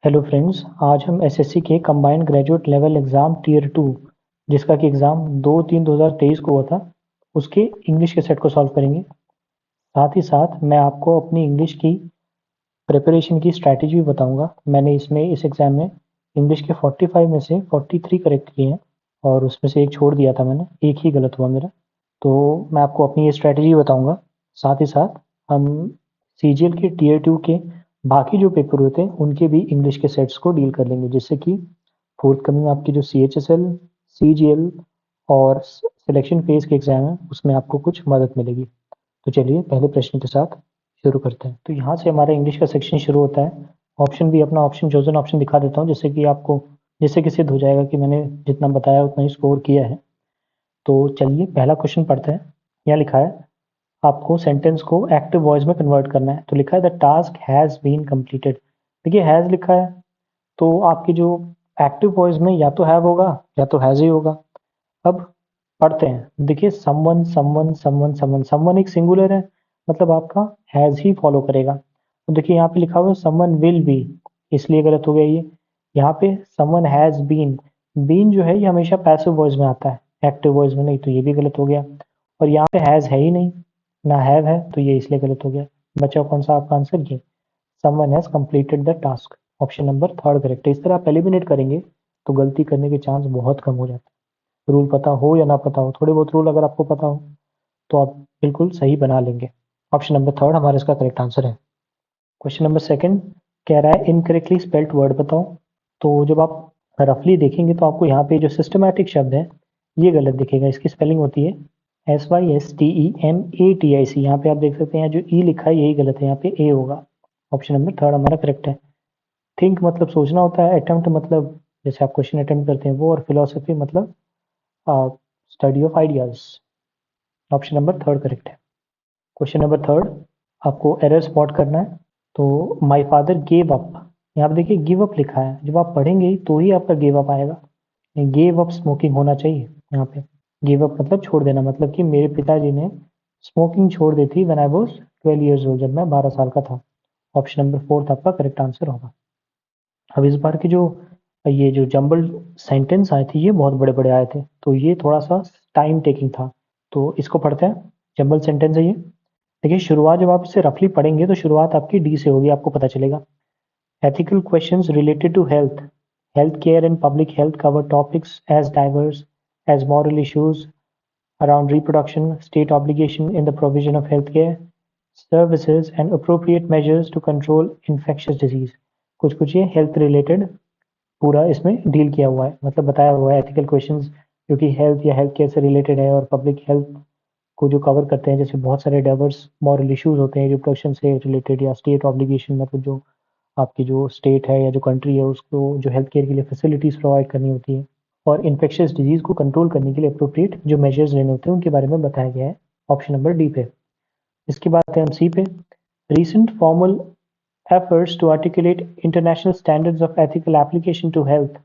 Hello friends, आज हम SSC के combined graduate level exam tier 2 जिसका कि एग्ज़ाम 2/3/2023 को हुआ था, उसके इंग्लिश के सेट को सॉल्व करेंगे। साथ ही साथ मैं आपको अपनी इंग्लिश की प्रिपरेशन की स्ट्रैटेजी भी बताऊंगा। मैंने इस एग्ज़ाम में इंग्लिश के 45 में से 43 करेक्ट किए हैं और उसमें से एक छोड़ दिया था मैंने, एक ही गलत हुआ मेरा। तो मैं आपको अपनी ये स्ट्रैटेजी बताऊंगा। साथ ही साथ हम सीजीएल के टियर 2 के बाकी जो पेपर होते हैं उनके भी इंग्लिश के सेट्स को डील कर लेंगे, जिससे कि फोर्थ कमिंग आपकी जो सीएचएसएल, सीजीएल और सिलेक्शन फेज के एग्जाम है उसमें आपको कुछ मदद मिलेगी। तो चलिए पहले प्रश्न के साथ शुरू करते हैं। तो यहाँ से हमारा इंग्लिश का सेक्शन शुरू होता है। ऑप्शन भी अपना ऑप्शन चोजन ऑप्शन दिखा देता हूँ, जिससे कि सिद्ध हो जाएगा कि मैंने जितना बताया उतना ही स्कोर किया है। तो चलिए पहला क्वेश्चन पढ़ते हैं। यहाँ लिखा है आपको सेंटेंस को एक्टिव वॉइस में कन्वर्ट करना है। तो लिखा है the task has been completed. देखिए हैज़ लिखा है तो आपकी जो एक्टिव वॉइस में या तो हैव होगा या तो हैज़ ही होगा। अब पढ़ते हैं। देखिए someone someone someone someone, someone एक सिंगुलर है, मतलब आपका हैज़ ही फॉलो करेगा। तो देखिए यहाँ पे लिखा हुआ है समवन विल बी, इसलिए गलत हो गया ये। यहाँ पे समवन हैज़ बीन, बीन जो है ये हमेशा पैसिव वॉइस में आता है, एक्टिव वॉइस में नहीं, तो ये भी गलत हो गया। और यहाँ पे हैज़ है ही नहीं, ना हैव है, तो ये इसलिए गलत हो गया। बचा कौन सा आपका आंसर? ये someone has completed the task. Option number third correct है। इस तरह आप एलिमिनेट करेंगे तो गलती करने के चांस बहुत कम हो जाते हैं। रूल पता हो या ना पता हो, थोड़े बहुत रूल अगर आपको पता हो तो आप बिल्कुल सही बना लेंगे। ऑप्शन नंबर थर्ड हमारा इसका करेक्ट आंसर है। क्वेश्चन नंबर सेकंड कह रहा है इनकरेक्टली स्पेल्ड वर्ड बताओ। तो जब आप रफली देखेंगे तो आपको यहाँ पे जो सिस्टमैटिक शब्द है ये गलत दिखेगा। इसकी स्पेलिंग होती है SYSTEMATIC। यहाँ पे आप देख सकते हैं जो ई लिखा है यही गलत है, यहाँ पे ए होगा। ऑप्शन नंबर थर्ड हमारा करेक्ट है। थिंक मतलब सोचना होता है, अटेम्प्ट मतलब जैसे आप क्वेश्चन अटेम्प्ट करते हैं वो, और फिलोसफी मतलब study of ideas. Option number third correct है। क्वेश्चन नंबर थर्ड आपको एरर स्पॉट करना है। तो माय फादर गेव अप, यहाँ पे देखिए गिव अप लिखा है, जब आप पढ़ेंगे तो ही आपका गिव अप आएगा। गिव अप स्मोकिंग होना चाहिए यहाँ पे। गिव अप मतलब छोड़ देना, मतलब कि मेरे पिताजी ने स्मोकिंग छोड़ दी थी when I was 12 years old, जब मैं 12 साल का था। ऑप्शन नंबर फोर्थ आपका करेक्ट आंसर होगा। अब इस बार की जो ये जो जंबल सेंटेंस आए थे ये बहुत बड़े बड़े आए थे, तो ये थोड़ा सा टाइम टेकिंग था। तो इसको पढ़ते हैं। जंबल सेंटेंस है ये। देखिए शुरुआत जब आप इसे रफली पढ़ेंगे तो शुरुआत आपकी डी से होगी, आपको पता चलेगा। Ethical questions related to health, health care and public health cover topics as diverse as moral issues around reproduction, state obligation in the provision of healthcare services and appropriate measures to control infectious disease। कुछ कुछ ये health related पूरा इसमें deal किया हुआ है, मतलब बताया हुआ है। एथिकल क्वेश्चंस जो कि हेल्थ या हेल्थ केयर से रिलेटेड है और पब्लिक हेल्थ को जो कवर करते हैं, जैसे बहुत सारे डाइवर्स मॉरल इश्यूज होते हैं रिप्रोडक्शन से रिलेटेड, या स्टेट ऑब्लिगेशन मतलब जो आपकी जो स्टेट है या जो कंट्री है उसको जो हेल्थ केयर के लिए फैसिलिटीज प्रोवाइड करनी होती है, और इन्फेक्शियस डिजीज को कंट्रोल करने के लिए अप्रोप्रिएट जो मेजर्स लेने होते हैं उनके बारे में बताया गया है। ऑप्शन नंबर डी पे। इसके बाद आते हैं हम सी पे। recent formal efforts to articulate international standards of ethical application to health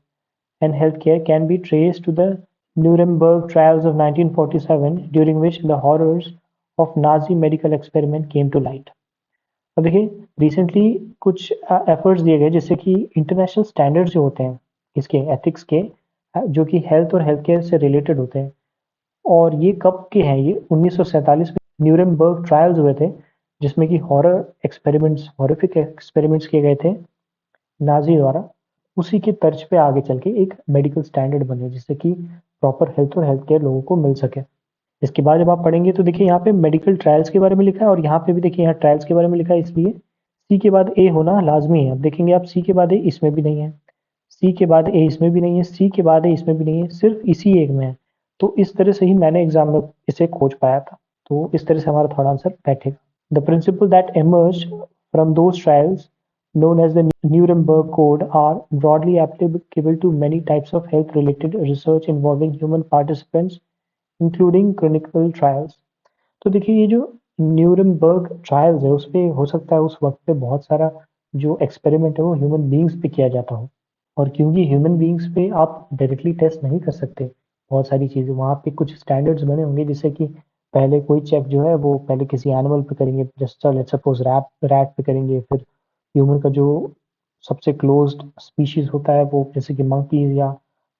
and healthcare can be traced to the Nuremberg trials of 1947, during which the horrors of Nazi medical experiment came to light। अब देखिए recently कुछ efforts दिए गए जिससे कि international standards जो होते हैं इसके एथिक्स के, जो कि हेल्थ और हेल्थ केयर से रिलेटेड होते हैं, और ये कब के हैं? ये 1947 में न्यूरेमबर्ग ट्रायल्स हुए थे, जिसमें कि हॉरिफिक एक्सपेरिमेंट्स किए गए थे नाजी द्वारा। उसी के तर्ज पे आगे चल के एक मेडिकल स्टैंडर्ड बने जिससे कि प्रॉपर हेल्थ और हेल्थ केयर लोगों को मिल सके। इसके बाद जब आप पढ़ेंगे तो देखिए यहाँ पे मेडिकल ट्रायल्स के बारे में लिखा है, और यहाँ पे भी देखिए यहाँ ट्रायल्स के बारे में लिखा है, इसलिए सी के बाद ए होना लाजमी है। अब देखेंगे आप सी के बाद ए इसमें भी नहीं है, सी के बाद ए इसमें भी नहीं है, सी के बाद ए इसमें भी नहीं है, सिर्फ इसी एक में है। तो इस तरह से ही मैंने एग्जाम में इसे खोज पाया था। तो इस तरह से हमारा थर्ड आंसर बैठेगा। The principal that emerged from those trials, known as the Nuremberg Code, are broadly applicable to many types of health related research involving human participants, including clinical trials. तो देखिए ये जो न्यूरमबर्ग ट्रायल्स है उस पे हो सकता है उस वक्त पे बहुत सारा जो एक्सपेरिमेंट है वो ह्यूमन बींग्स पे किया जाता हो, और क्योंकि ह्यूमन बींग्स पे आप डायरेक्टली टेस्ट नहीं कर सकते बहुत सारी चीज़ें, वहाँ पे कुछ स्टैंडर्ड्स बने होंगे जिससे कि पहले कोई चेक जो है वो पहले किसी एनिमल पे करेंगे, जस्ट लेट्स सपोज रैट पे करेंगे, फिर ह्यूमन का जो सबसे क्लोज्ड स्पीशीज होता है वो, जैसे कि मंकीज या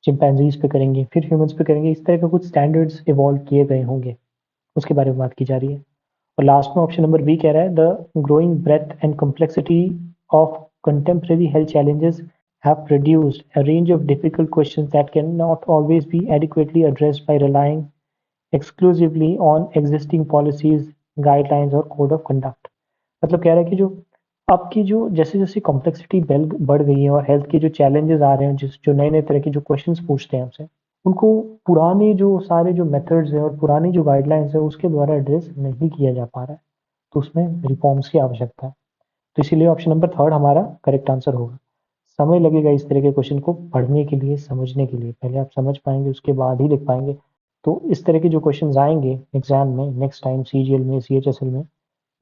चिंपैंजीज पे करेंगे, फिर ह्यूमंस पे करेंगे, इस तरह के कुछ स्टैंडर्ड्स इवॉल्व किए गए होंगे, उसके बारे में बात की जा रही है। और लास्ट में ऑप्शन नंबर बी कह रहा है the growing breadth and complexity of contemporary health challenges have produced a range of difficult questions that cannot always be adequately addressed by relying exclusively on existing policies, guidelines और code of conduct। मतलब कह रहा है कि जो अब की जो जैसे जैसे कॉम्प्लेक्सिटी बढ़ गई है और हेल्थ के जो चैलेंजेस आ रहे हैं, जिस जो नए नए तरह के जो क्वेश्चंस पूछते हैं हमसे, उनको पुराने जो सारे जो मेथड्स हैं और पुरानी जो गाइडलाइंस है उसके द्वारा एड्रेस नहीं किया जा पा रहा है, तो उसमें रिफॉर्म्स की आवश्यकता है। तो इसीलिए ऑप्शन नंबर थर्ड हमारा करेक्ट आंसर होगा। समय लगेगा इस तरह के क्वेश्चन को पढ़ने के लिए, समझने के लिए, पहले आप समझ पाएंगे उसके बाद ही लिख पाएंगे। तो इस तरह के जो क्वेश्चन आएंगे एग्जाम में नेक्स्ट टाइम, सीजीएल में, सीएचएसएल में,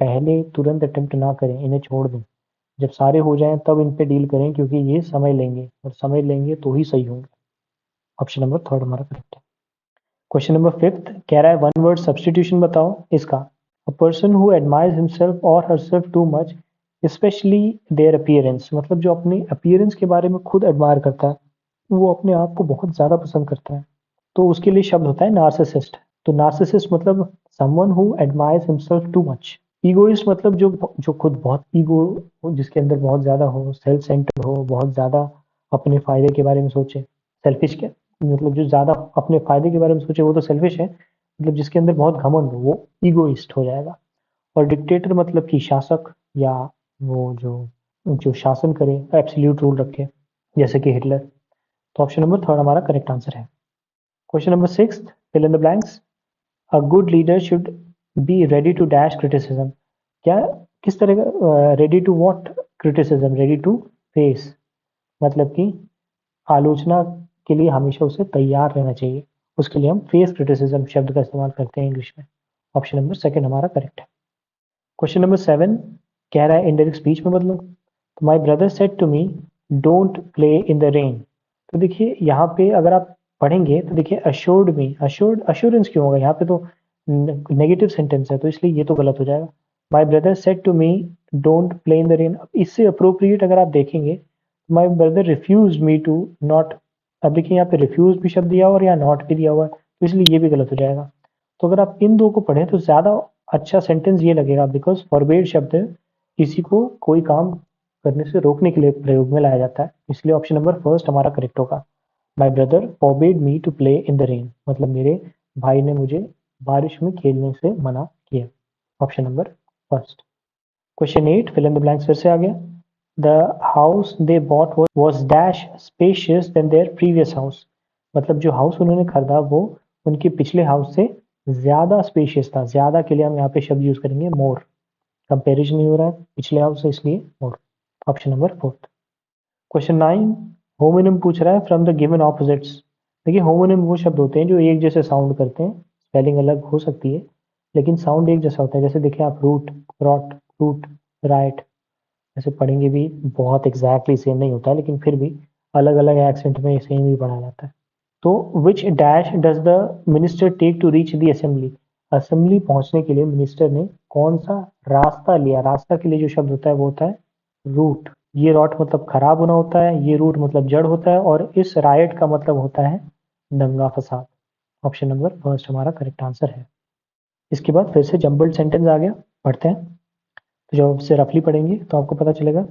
पहले तुरंत अटेम्प्ट ना करें, इन्हें छोड़ दें, जब सारे हो जाएं तब इन पे डील करें, क्योंकि ये समय लेंगे और समय लेंगे तो ही सही होंगे। ऑप्शन नंबर थर्ड हमारा करेक्ट है। क्वेश्चन नंबर फिफ्थ कह रहा है वन वर्ड सब्सटीट्यूशन बताओ इसका। A person who admires himself और herself too much specially their appearance, मतलब जो अपने अपीयरेंस के बारे में खुद एडमायर करता है, वो अपने आप को बहुत ज़्यादा पसंद करता है, तो उसके लिए शब्द होता है नार्सिसिस्ट। तो नार्सिसिस्ट मतलब someone who admires himself too much. Egoist मतलब जो जो खुद बहुत ईगो, जिसके अंदर बहुत ज़्यादा हो, सेल्फ सेंटर्ड हो, बहुत ज़्यादा अपने फ़ायदे के बारे में सोचे। सेल्फिश क्या मतलब जो ज़्यादा अपने फ़ायदे के बारे में सोचे वो तो सेल्फिश है, मतलब जिसके अंदर बहुत घमंड हो वो ईगोइस्ट हो जाएगा। और डिक्टेटर मतलब कि शासक, या वो जो जो शासन करे, एब्सोल्यूट रूल रखे, जैसे कि हिटलर। तो ऑप्शन नंबर थर्ड हमारा करेक्ट आंसर है। Question number six, fill in the blanks. A good leader should be ready to dash criticism. क्या, किस तरह का ready to what criticism, ready to face, मतलब कि आलोचना के लिए हमेशा उसे तैयार रहना चाहिए, उसके लिए हम फेस क्रिटिसिज्म शब्द का इस्तेमाल करते हैं इंग्लिश में। ऑप्शन नंबर सेकंड हमारा करेक्ट है। क्वेश्चन नंबर सेवन कह रहा है इनडायरेक्ट स्पीच में बदलो। तो my brother said to me don't play in the rain. तो देखिए यहाँ पे अगर आप पढ़ेंगे तो देखिए अश्योर्ड में, अश्योर्ड अश्योरेंस क्यों होगा यहाँ पे, तो नेगेटिव सेंटेंस है, तो इसलिए ये तो गलत हो जाएगा। My brother said to me don't play in the rain, इससे अप्रोप्रिएट अगर आप देखेंगे, my brother refuse me to not. अब देखिए यहाँ पे रिफ्यूज भी शब्द दिया हुआ और यहाँ नॉट भी दिया हुआ है, तो इसलिए ये भी गलत हो जाएगा। तो अगर आप इन दो को पढ़ें तो ज़्यादा अच्छा सेंटेंस ये लगेगा, बिकॉज फॉरबेड शब्द किसी को कोई काम करने से रोकने के लिए प्रयोग में लाया जाता है, इसलिए ऑप्शन नंबर फर्स्ट हमारा करेक्ट होगा। My brother forbade me to play in the rain, मतलब मेरे भाई ने मुझे बारिश में खेलने से मना किया। Option number first. Question eight, fill in the blanks फिर से आ गया। The house they bought was dash spacious than their previous house, मतलब जो हाउस उन्होंने खरीदा वो उनके पिछले हाउस से ज्यादा स्पेशियस था। ज्यादा के लिए हम यहाँ पे शब्द यूज करेंगे मोर, कंपेरिजन नहीं हो रहा है पिछले हाउस से इसलिए more. Option number fourth. Question nine, homonym पूछ रहा है फ्रॉम द गिवन ऑपोजिट्स। देखिए होमोनिम वो शब्द होते हैं जो एक जैसे साउंड करते हैं, स्पेलिंग अलग हो सकती है लेकिन साउंड एक जैसा होता है। जैसे देखिए आप रूट, रॉट, रूट, राइट, ऐसे पढ़ेंगे भी बहुत एग्जैक्टली सेम नहीं होता है, लेकिन फिर भी अलग अलग एक्सेंट में सेम ही पढ़ा जाता है। तो which dash does the minister take to reach the assembly. Assembly पहुंचने के लिए मिनिस्टर ने कौन सा रास्ता लिया। रास्ता के लिए जो शब्द होता है वो होता है रूट। ये रॉट मतलब खराब होना होता है, ये रूट मतलब जड़ होता है, और इस राइट का मतलब होता है दंगा फसाद। ऑप्शन नंबर फर्स्ट हमारा करेक्ट आंसर है। इसके बाद फिर से जम्बल्ड सेंटेंस आ गया, पढ़ते हैं। तो जब आपसे रफली पढ़ेंगे तो आपको पता चलेगा।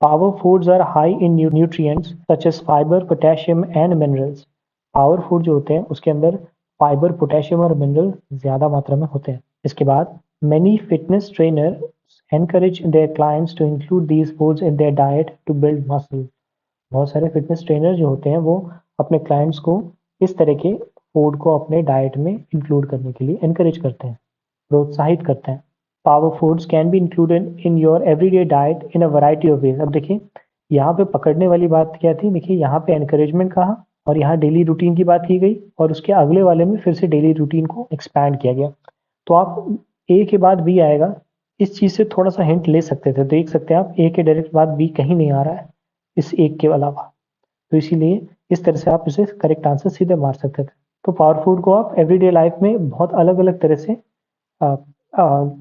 Power foods are high in nutrients such as fibre, potassium and minerals. Power food जो होते हैं उसके अंदर फाइबर, पोटेशियम और मिनरल ज्यादा मात्रा में होते हैं। इसके बाद many fitness trainer encourage their clients to include these foods in their diet to build muscle। बहुत सारे फिटनेस ट्रेनर जो होते हैं वो अपने क्लाइंट्स को इस तरह के फूड को अपने डाइट में इंक्लूड करने के लिए एनकरेज करते हैं, प्रोत्साहित करते हैं। Power foods can be included in your everyday diet in a variety of ways. अब देखिए यहाँ पे पकड़ने वाली बात क्या थी, देखिए यहाँ पे एनकरेजमेंट कहा और यहाँ डेली रूटीन की बात की गई, और उसके अगले वाले में फिर से डेली रूटीन को एक्सपैंड किया गया। तो आप ए के बाद बी आएगा, इस चीज से थोड़ा सा हिंट ले सकते थे, देख सकते हैं आप ए के डायरेक्ट बाद बी कहीं नहीं आ रहा है इस एक के अलावा, तो इसीलिए इस तरह से आप इसे करेक्ट आंसर सीधे मार सकते थे। तो पावर फूड को आप एवरीडे लाइफ में बहुत अलग अलग तरह से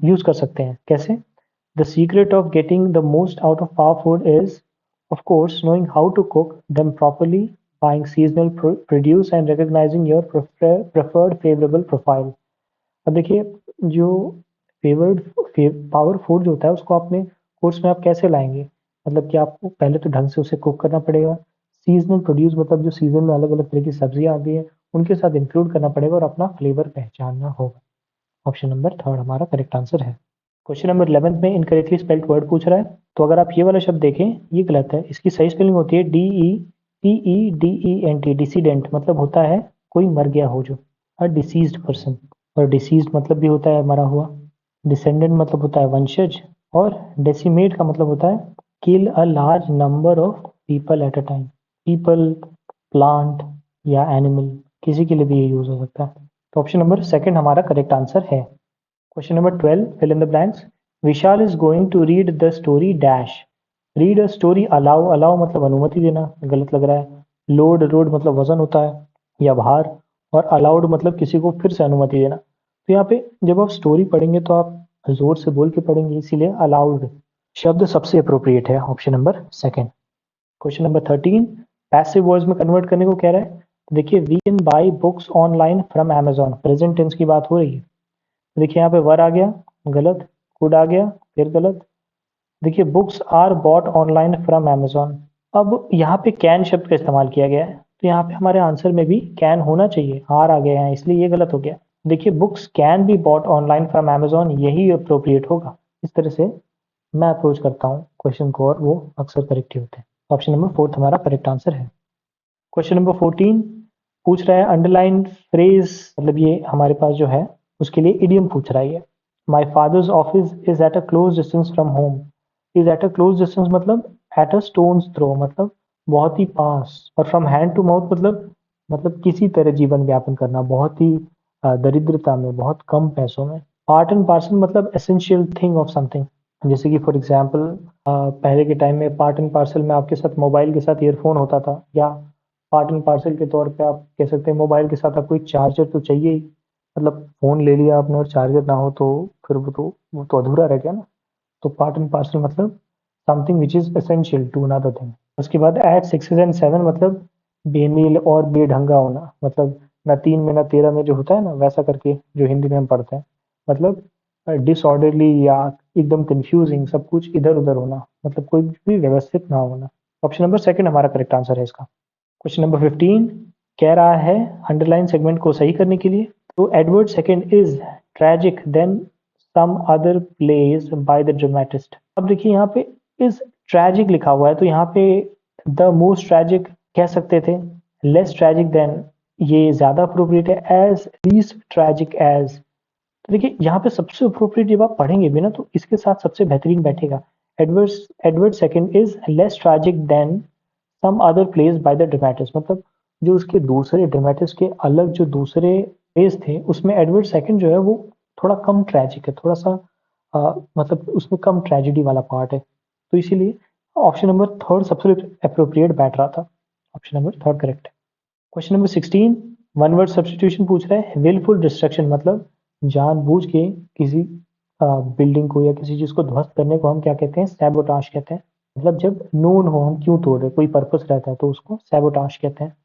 यूज कर सकते हैं। कैसे? The secret of getting the most out of power food is Of course, knowing how to cook them properly, buying seasonal produce and recognizing your preferred favorable profile. अब देखिए जो फेवर्ड पावर फूड जो होता है उसको अपने course में आप कैसे लाएंगे, मतलब कि आपको पहले तो ढंग से उसे कुक करना पड़ेगा। सीजनल प्रोड्यूस मतलब जो सीजन में अलग अलग तरह की सब्जियां आती है उनके साथ इंक्लूड करना पड़ेगा और अपना फ्लेवर पहचानना होगा। ऑप्शन नंबर थर्ड हमारा करेक्ट आंसर है। क्वेश्चन नंबर 11 में इनकरेक्टली स्पेल्ड वर्ड पूछ रहा है, तो अगर आप ये वाला शब्द देखें ये गलत है। इसकी सही स्पेलिंग होती है DECEDENT। डिसीडेंट मतलब होता है कोई मर गया हो, जो अ डिसीज्ड पर्सन। और डिसीज्ड मतलब भी होता है मरा हुआ। डिसेंडेंट मतलब होता है वंशज। और डेसिमेट का मतलब होता है kill a large number of people at a time. People, plant या एनिमल, किसी के लिए भी ये यूज हो सकता है। तो ऑप्शन नंबर सेकंड हमारा करेक्ट आंसर है। Question number 12, fill in the blanks. Vishal is going to read the story dash. Read a story allow, allow मतलब अनुमति देना, गलत लग रहा है। लोड, रोड मतलब वजन होता है या भार। और अलाउड मतलब किसी को फिर से अनुमति देना। तो यहाँ पे जब आप स्टोरी पढ़ेंगे तो आप जोर से बोल के पढ़ेंगे, इसीलिए अलाउड शब्द सबसे अप्रोप्रिएट है। Option number second. Question number 13, passive voice में कन्वर्ट करने को कह रहा है। तो देखिए we can buy books online from Amazon, present tense की बात हो रही है। देखिए यहाँ पे वर आ गया गलत, कुड आ गया फिर गलत। देखिए books are bought online from Amazon. अब यहाँ पे कैन शब्द का इस्तेमाल किया गया है, तो यहाँ पे हमारे आंसर में भी कैन होना चाहिए, आर आ गया है इसलिए ये गलत हो गया। देखिए books can be bought online from Amazon, यही अप्रोप्रिएट होगा। इस तरह से मैं अप्रोच करता हूँ क्वेश्चन को और वो अक्सर करेक्ट ही होते हैं। ऑप्शन नंबर फोर्थ हमारा करेक्ट आंसर है। क्वेश्चन नंबर 14 पूछ रहा है अंडरलाइन फ्रेज, मतलब ये हमारे पास जो है उसके लिए इडियम पूछ रहा है ये। My father's office is at a close distance from home. Is at a close distance मतलब एट अ स्टोन्स थ्रो, मतलब बहुत ही पास। और फ्रॉम हैंड टू माउथ मतलब किसी तरह जीवन व्यापन करना, बहुत ही दरिद्रता में, बहुत कम पैसों में। पार्ट एंड पार्सल मतलब एसेंशियल थिंग ऑफ समथिंग। जैसे कि फॉर एग्जाम्पल पहले के टाइम में पार्ट एंड पार्सल में आपके साथ मोबाइल के साथ ईयरफोन होता था, या पार्ट एंड पार्सल के तौर पे आप कह सकते हैं मोबाइल के साथ आपको एक चार्जर तो चाहिए ही। मतलब फोन ले लिया आपने और चार्जर ना हो तो फिर वो तो अधूरा रह गया ना। तो पार्ट एंड पार्सल मतलब something which is essential to another thing. उसके बाद एट 6 एंड 7 मतलब बेमेल और बेढंगा होना, मतलब ना 3 में ना 13 में जो होता है ना, वैसा करके जो हिंदी में हम पढ़ते हैं। मतलब डिसऑर्डरली या एकदम कंफ्यूजिंग, सब कुछ इधर उधर होना, मतलब कोई भी व्यवस्थित ना होना। ऑप्शन नंबर सेकंड हमारा करेक्ट आंसर है इसका। क्वेश्चन नंबर 15 कह रहा है अंडरलाइन सेगमेंट को सही करने के लिए, तो Edward second is tragic than some other plays by the dramatist. अब देखिए यहाँ पे इज ट्रेजिक लिखा हुआ है, तो यहाँ पे द मोस्ट ट्रेजिक कह सकते थे, लेस ट्रेजिक देन ये ज्यादा अप्रोप्रिएट है, एज लीस्ट ट्रेजिक एज। तो देखिए यहाँ पे सबसे अप्रोप्रिएट जब आप पढ़ेंगे भी ना तो इसके साथ सबसे बेहतरीन बैठेगा। Edward Edward second is less tragic than some other plays by the dramatist, मतलब जो उसके दूसरे ड्रामेटिस्ट के अलग जो दूसरे प्लेस थे उसमें एडवर्ड सेकंड जो है वो थोड़ा कम ट्रेजिक है, थोड़ा सा मतलब उसमें कम ट्रेजिडी वाला पार्ट है। तो इसीलिए ऑप्शन नंबर थर्ड सबसे अप्रोप्रिएट बैठ रहा था। ऑप्शन नंबर थर्ड करेक्ट है। Question number 16 one word substitution पूछ रहा है। विलफुल डिस्ट्रक्शन मतलब जानबूझ के किसी बिल्डिंग को या किसी चीज को ध्वस्त करने को हम क्या कहते हैं, सैबोटाज कहते हैं। मतलब जब नोन हो हम क्यों तोड़ रहे, कोई पर्पस रहता है तो उसको सैबोटाज कहते हैं।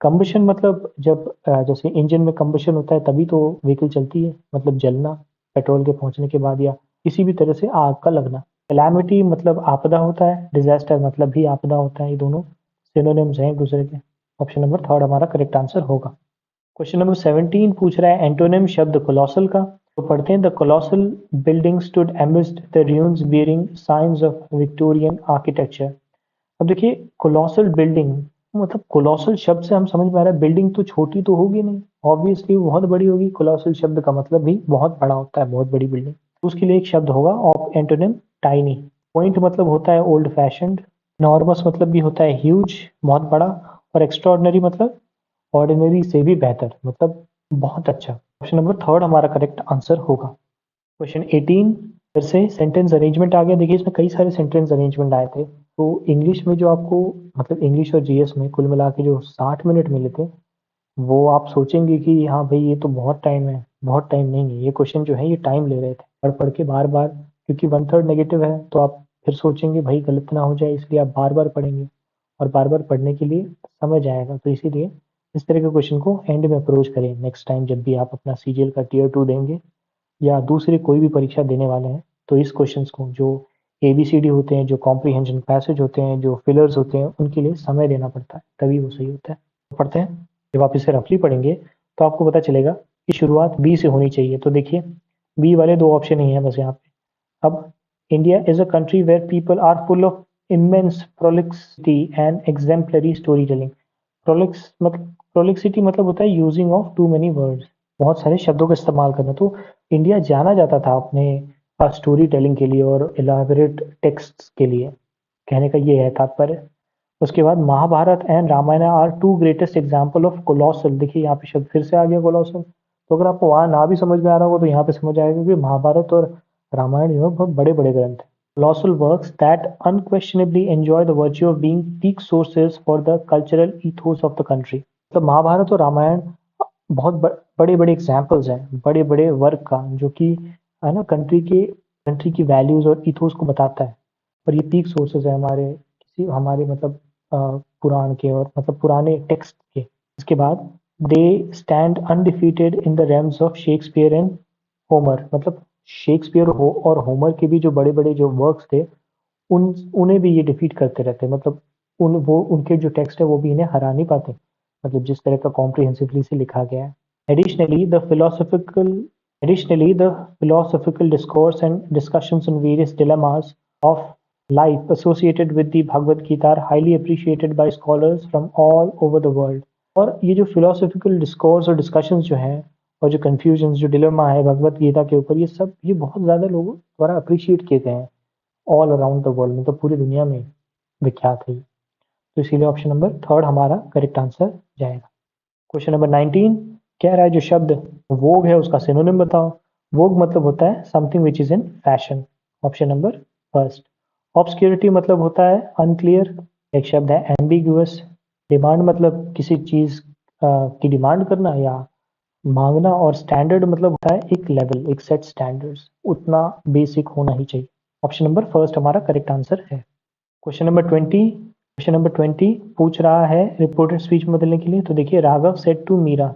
कंबशन मतलब जब जैसे इंजन में कंबशन होता है तभी तो व्हीकल चलती है, मतलब जलना पेट्रोल के पहुंचने के बाद या किसी भी तरह से आग का लगना। कैलामिटी मतलब आपदा होता है, डिजास्टर मतलब भी आपदा होता है, ये दोनों सिनोनिम्स हैं एक दूसरे के। ऑप्शन नंबर थर्ड हमारा करेक्ट आंसर होगा। क्वेश्चन नंबर 17 पूछ रहा है एंटोनिम शब्द कोलोसल का, तो पढ़ते हैं the colossal building stood amidst the ruins bearing signs of Victorian architecture। अब देखिए कोलोसल बिल्डिंग मतलब कोलोसल शब्द से हम समझ में आ रहा है बिल्डिंग तो छोटी तो होगी नहीं, ऑब्वियसली वो बहुत बड़ी होगी। कोलोसल शब्द का मतलब भी बहुत बड़ा होता है, बहुत बड़ी बिल्डिंग। उसके लिए एक शब्द होगा ऑफ एंटोनिम टाइनी। पॉइंट मतलब होता है ओल्ड फैशंड। नॉर्मस मतलब भी होता है ह्यूज, बहुत बड़ा। और एक्स्ट्रॉर्डनरी मतलब ऑर्डिनरी से भी बेहतर, मतलब बहुत अच्छा। ऑप्शन नंबर थर्ड हमारा करेक्ट आंसर होगा। क्वेश्चन 18 फिर से सेंटेंस अरेंजमेंट आ गया। देखिए इसमें कई सारे सेंटेंस अरेंजमेंट आए थे, तो इंग्लिश में जो आपको मतलब इंग्लिश और जीएस में कुल मिला के जो 60 मिनट मिले थे, वो आप सोचेंगे कि हाँ भाई ये तो बहुत टाइम है। बहुत टाइम नहीं है, ये क्वेश्चन जो है ये टाइम ले रहे थे पढ़ पढ़ के बार बार, क्योंकि वन थर्ड नेगेटिव है तो आप फिर सोचेंगे भाई गलत ना हो जाए, इसलिए आप बार बार पढ़ेंगे और बार बार पढ़ने के लिए समय जाएगा। तो इसीलिए इस तरह के क्वेश्चन को एंड में अप्रोच करें नेक्स्ट टाइम जब भी आप अपना सीजीएल का टीयर 2 देंगे या दूसरी कोई भी परीक्षा देने वाले हैं। तो इस क्वेश्चंस को जो एबीसीडी होते हैं, जो कॉम्प्रिहेंशन पैसेज होते हैं, जो फिलर्स होते हैं, उनके लिए समय देना पड़ता है, तभी वो सही होता है। तो पढ़ते हैं। जब आप इसे रफली पढ़ेंगे तो आपको पता चलेगा कि शुरुआत बी से होनी चाहिए। तो देखिए बी वाले दो ऑप्शन ही हैं बस यहाँ पे। अब India is a country where people are full of immense prolixity and exemplary storytelling. Prolixity मतलब होता है using of too many words, बहुत सारे शब्दों का इस्तेमाल करना। तो इंडिया जाना जाता था अपने स्टोरी टेलिंग के लिए और इलाबरेट टेक्स्ट के लिए, कहने का ये है तात्पर्य। उसके बाद Mahabharata and Ramayana are two greatest example of colossal. देखिए यहाँ पे शब्द फिर से आ गया कोलोसल। तो अगर आपको वहाँ ना भी समझ में आ रहा हो तो यहाँ पे समझ आएगा, क्योंकि महाभारत और रामायण जो है बहुत बड़े बड़े ग्रंथ हैं। Colossal works that unquestionably enjoy the virtue of being peak sources for the cultural ethos of the country। मतलब महाभारत और रामायण बहुत बड़े बड़े एग्जाम्पल्स हैं, बड़े बड़े वर्क का, जो कि है ना कंट्री की वैल्यूज और इथोस को बताता है। और ये पीक सोर्सेज है हमारे मतलब पुराण के और मतलब पुराने टेक्स्ट के। इसके बाद they stand undefeated in the Rhames of Shakespeare and Homer. मतलब शेक्सपियर और होमर के भी जो बड़े बड़े जो वर्क्स थे उन्हें भी ये डिफीट करते रहते हैं। मतलब उनके जो टेक्स्ट है वो भी इन्हें हरा नहीं पाते, मतलब जिस तरह का कॉम्प्रिहेंसिवली से लिखा गया है। Additionally the philosophical Additionally, the philosophical discourse and discussions on various dilemmas of life associated with the Bhagavad Gita are highly appreciated by scholars from all over the world। और ये जो philosophical discourse और discussions जो हैं और जो confusions जो dilemma है भगवत गीता के ऊपर, ये बहुत ज़्यादा लोगों द्वारा अप्रिशिएट किए गए हैं ऑल अराउंड द वर्ल्ड, मतलब पूरी दुनिया में विख्यात है। तो इसीलिए ऑप्शन नंबर थर्ड हमारा करेक्ट आंसर जाएगा। क्वेश्चन नंबर 19 कह रहा है जो शब्द वोग है उसका सिनोनिम बताओ। वोग मतलब होता है something which is in fashion. Option number first. Obscurity मतलब होता है अनक्लियर। एक शब्द है एम्बिगुअस। डिमांड मतलब किसी चीज की डिमांड करना या मांगना। और स्टैंडर्ड मतलब होता है एक लेवल, एक सेट स्टैंडर्ड्स, उतना बेसिक होना ही चाहिए। ऑप्शन नंबर फर्स्ट हमारा करेक्ट आंसर है। क्वेश्चन नंबर 20 पूछ रहा है रिपोर्टेड स्पीच में बदलने के लिए। तो देखिए Raghav said to Meera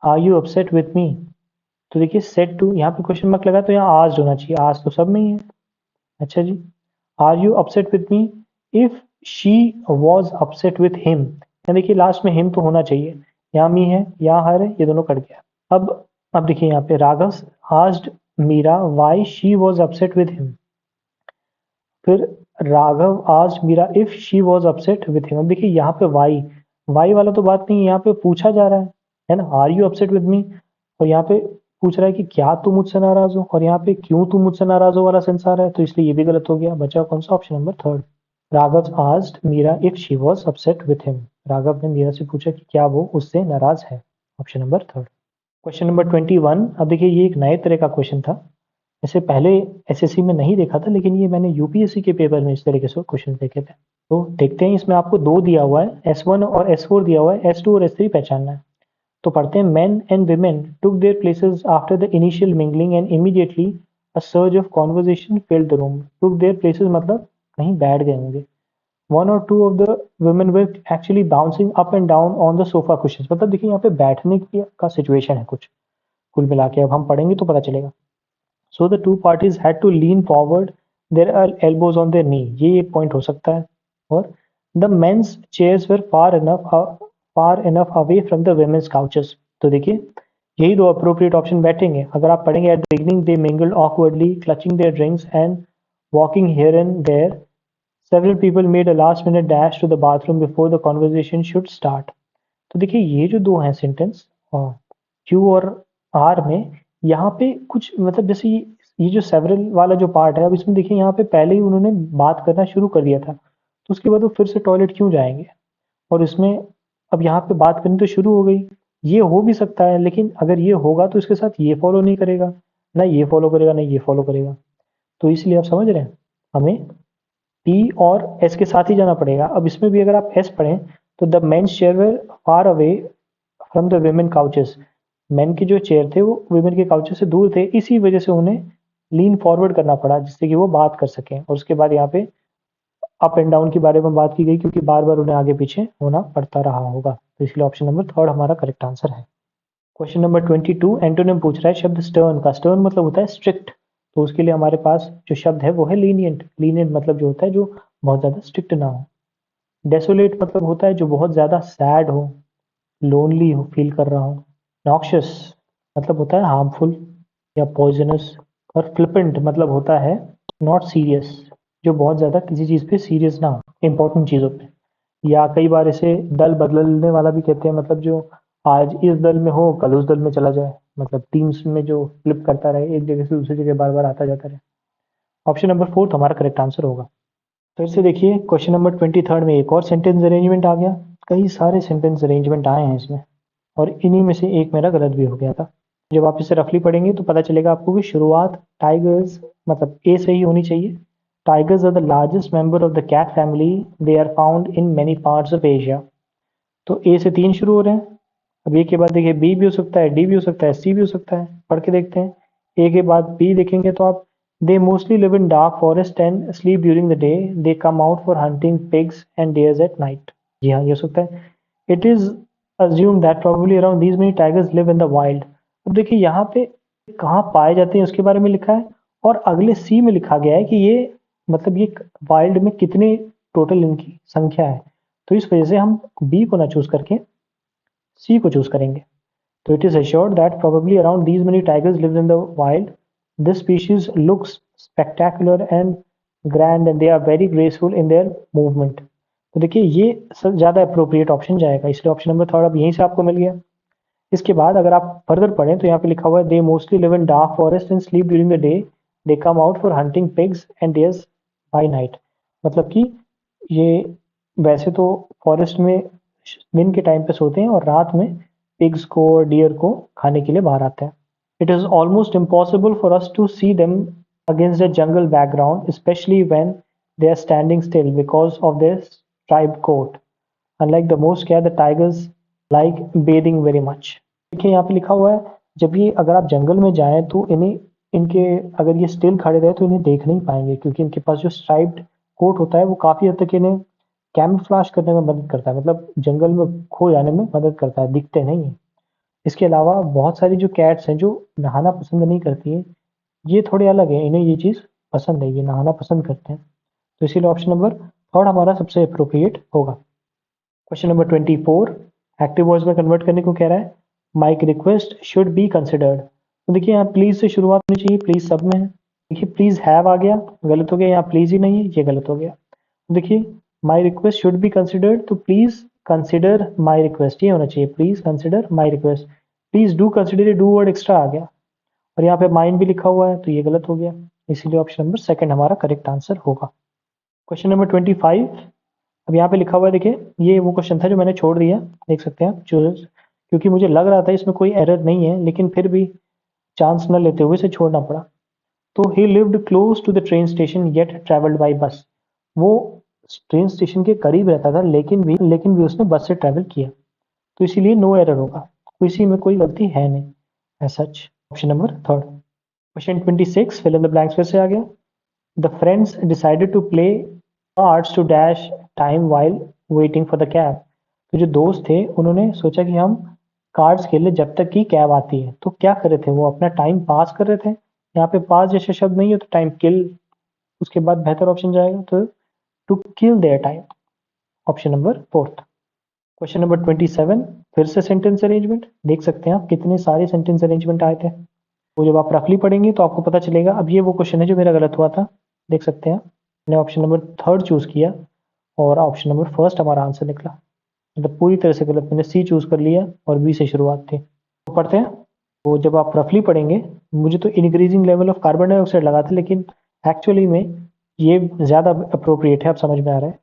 are you upset with me. तो देखिए सेड टू यहाँ पे क्वेश्चन मार्क लगा तो यहाँ आज होना चाहिए, आज तो सब में ही है। अच्छा जी, are you upset with me if she was upset with him. यहाँ देखिए लास्ट में हिम तो होना चाहिए, यहाँ मी है यहाँ हर है, ये दोनों कट गया। अब देखिए यहाँ पे Raghav asked Meera why she was upset with him. फिर Raghav asked Meera if she was upset with him. अब देखिए यहाँ पे वाई वाला तो बात नहीं है, यहाँ पे पूछा जा रहा है ना, are you upset with me. और यहाँ पे पूछ रहा है कि क्या तुम मुझसे नाराज हो, और यहाँ पे क्यों तुम मुझसे नाराज हो वाला सेंस आ रहा है, तो इसलिए ये भी गलत हो गया। बचा कौन सा, option number third. Raghav asked Meera if she was upset with him. Raghav ने मीरा से पूछा कि क्या वो उससे नाराज है। Option number third. Question number 21। अब देखिए ये एक नए तरह का क्वेश्चन था, इससे पहले एसएससी में नहीं देखा था, लेकिन ये मैंने यूपीएससी के पेपर में इस तरीके से क्वेश्चन देखे थे। तो देखते हैं, इसमें आपको दो दिया हुआ है, S1 और S4 दिया हुआ है, S2 और S3 पहचानना है। तो पढ़ते हैं main and women took there places after the initial mingling and immediately a surge of conversation filled the room. Took there places मतलब कहीं बैठ गए होंगे। वन और two of the women were actually bouncing up and down on the sofa cushions. मतलब देखिए यहाँ पे बैठने की का सिचुएशन है कुछ, कुल मिला के अब हम पढ़ेंगे तो पता चलेगा। So the two parties had to lean forward, their elbows on their knee। ये एक पॉइंट हो सकता है। और the men's chairs were far enough away from the women's couches। तो देखिए यही दो अप्रोप्रिएट ऑप्शन बैठेंगे। अगर आप पढ़ेंगे at the beginning they mingled awkwardly, clutching their drinks and walking here and there। Several people made a last minute dash to the bathroom before the conversation should start। तो देखिए ये जो दो हैं सेंटेंस क्यू और are में, यहाँ पे कुछ मतलब जैसे ये जो सेवरल वाला जो पार्ट है, अब इसमें देखिए यहाँ पे पहले ही उन्होंने बात करना शुरू कर दिया था, तो उसके बाद वो फिर से टॉयलेट क्यों जाएंगे। और इसमें अब यहाँ पे बात करनी तो शुरू हो गई। ये हो भी सकता है, लेकिन अगर ये होगा तो इसके साथ ये फॉलो नहीं करेगा, ना ये फॉलो करेगा ना ये फॉलो करेगा। तो इसलिए आप समझ रहे हैं, हमें टी और एस के साथ ही जाना पड़ेगा। अब इसमें भी अगर आप एस पढ़ें तो the men's chair were far away from the women couches. Men के जो चेयर थे वो विमेन के काउचेस से दूर थे, इसी वजह से उन्हें लीन फॉरवर्ड करना पड़ा जिससे कि वो बात कर सकें, और उसके बाद यहाँ पे अप एंड डाउन के बारे में बात की गई क्योंकि बार बार उन्हें आगे पीछे होना पड़ता रहा होगा। तो इसलिए ऑप्शन नंबर थर्ड हमारा करेक्ट आंसर है। क्वेश्चन नंबर 22 एंटोनिम पूछ रहा है शब्द स्टर्न का। स्टर्न मतलब होता है स्ट्रिक्ट, तो उसके लिए हमारे पास जो शब्द है वो है लीनियंट। लीनियंट मतलब जो होता है जो बहुत ज़्यादा स्ट्रिक्ट ना हो। डेसोलेट मतलब होता है जो बहुत ज़्यादा सैड हो, लोनली हो, फील कर रहा हो। नॉक्शियस मतलब होता है हार्मफुल या पॉइजनस। और फ्लिपेंट मतलब होता है नॉट सीरियस, जो बहुत ज़्यादा किसी चीज़ पे सीरियस ना हो, इंपॉर्टेंट चीज़ों पे। या कई बार इसे दल बदलने वाला भी कहते हैं, मतलब जो आज इस दल में हो कल उस दल में चला जाए, मतलब टीम्स में जो फ्लिप करता रहे, एक जगह से दूसरी जगह बार बार आता जाता रहे। ऑप्शन नंबर फोर्थ हमारा करेक्ट आंसर होगा। फिर से देखिए क्वेश्चन नंबर 23 में एक और सेंटेंस अरेंजमेंट आ गया। कई सारे सेंटेंस अरेंजमेंट आए हैं इसमें, और इन्हीं में से एक मेरा गलत भी हो गया था। जब आप इसे रफली पढ़ेंगे तो पता चलेगा आपको कि शुरुआत टाइगर्स मतलब ए से ही होनी चाहिए। Tigers are the largest member of the cat family, they are found in many parts of Asia. तो ए से 3 शुरू हो रहे हैं। अब ए के बाद देखिए बी भी हो सकता है, डी भी हो सकता है, सी भी हो सकता है। पढ़ के देखते हैं। ए के बाद बी देखेंगे तो आप they mostly live in dark forest and sleep during the day, they come out for hunting pigs and deers at night. जी हाँ, ये हो सकता है। It is assumed that probably around these many tigers live in the wild। अब देखिए यहाँ पे कहाँ पाए जाते हैं उसके बारे में लिखा है, और अगले सी में लिखा गया है कि ये मतलब ये वाइल्ड में कितने टोटल इनकी संख्या है। तो इस वजह से हम बी को ना चूज करके सी को चूज करेंगे। तो it is assured that probably around these many tigers live in the wild. This species looks spectacular and grand and they are very graceful in their movement। तो देखिए ये ज़्यादा अप्रोप्रिएट ऑप्शन जाएगा, इसलिए ऑप्शन नंबर थर्ड अब यहीं से आपको मिल गया। इसके बाद अगर आप फर्दर पढ़ें तो यहाँ पे लिखा हुआ है they mostly live in dark forest and sleep during the day, they come out for hunting pigs and deers by night. मतलब कि ये वैसे तो फॉरेस्ट में दिन के टाइम पे सोते हैं और रात में पिग्स को और डियर को खाने के लिए बाहर आते हैं। It is almost impossible for us to see them against the jungle background, especially when they are standing still because of their striped coat. Unlike the most cat, the tigers like bathing very much। देखिए यहाँ पे लिखा हुआ है जब ये अगर आप जंगल में जाएं तो इन्हें इनके अगर ये स्टिल खड़े रहे तो इन्हें देख नहीं पाएंगे, क्योंकि इनके पास जो स्ट्राइप्ड कोट होता है वो काफ़ी हद तक इन्हें कैमफ्लाज करने में मदद करता है, मतलब जंगल में खो जाने में मदद करता है, दिखते नहीं है। इसके अलावा बहुत सारी जो कैट्स हैं जो नहाना पसंद नहीं करती है, ये थोड़े अलग है, इन्हें ये चीज़ पसंद है, ये नहाना पसंद करते हैं। तो इसीलिए ऑप्शन नंबर थर्ड हमारा सबसे अप्रोप्रिएट होगा। क्वेश्चन नंबर 24 एक्टिव वॉइस में कन्वर्ट करने को कह रहा है Mike request should be considered. तो देखिए यहाँ प्लीज से शुरुआत होनी चाहिए, प्लीज सब में है। देखिए प्लीज हैव आ गया, गलत हो गया। यहाँ प्लीज ही नहीं है, ये गलत हो गया। देखिए my request should be considered, तो प्लीज कंसिडर माई रिक्वेस्ट ये होना चाहिए, please consider my request. Please do consider, ये डू वर्ड एक्स्ट्रा आ गया, और यहाँ पे माइंड भी लिखा हुआ है तो ये गलत हो गया। इसीलिए ऑप्शन नंबर सेकंड हमारा करेक्ट आंसर होगा। क्वेश्चन नंबर 25 अब यहाँ पे लिखा हुआ है, देखिए ये वो क्वेश्चन था जो मैंने छोड़ दिया, देख सकते हैं आप चूज, क्योंकि मुझे लग रहा था इसमें कोई एरर नहीं है, लेकिन फिर भी चांस न लेते हुए इसे छोड़ना पड़ा। तो he lived close to the train station yet travelled by bus. वो ट्रेन स्टेशन के करीब रहता था लेकिन भी उसने बस से ट्रेवल किया, तो इसीलिए नो एरर होगा। तो इसी में कोई गलती है नहीं as such. Option number third. Question 26 fill in the blanks फिर से आ गया। The friends decided to play cards to dash time while waiting for the cab. तो जो दोस्त थे उन्होंने सोचा कि हम कार्ड्स खेल ले जब तक कि कैब आती है। तो क्या कर रहे थे, वो अपना टाइम पास कर रहे थे। यहाँ पे पास जैसे शब्द नहीं है तो टाइम किल उसके बाद बेहतर ऑप्शन जाएगा, तो to kill their time, option number fourth. Question number 27 फिर से सेंटेंस अरेंजमेंट, देख सकते हैं आप कितने सारे सेंटेंस अरेंजमेंट आए थे। वो जब आप रफली पढ़ेंगे तो आपको पता चलेगा। अब ये वो क्वेश्चन है जो मेरा गलत हुआ था, देख सकते हैं मैंने ऑप्शन नंबर थर्ड चूज किया और ऑप्शन नंबर फर्स्ट हमारा आंसर निकला, मतलब पूरी तरह से गलत। मैंने सी चूज कर लिया और बी से शुरुआत थी। तो पढ़ते हैं। तो जब आप रफली पढ़ेंगे, मुझे तो increasing level of carbon dioxide लगा था, लेकिन एक्चुअली में ये ज़्यादा अप्रोप्रिएट है, अब समझ में आ रहा है।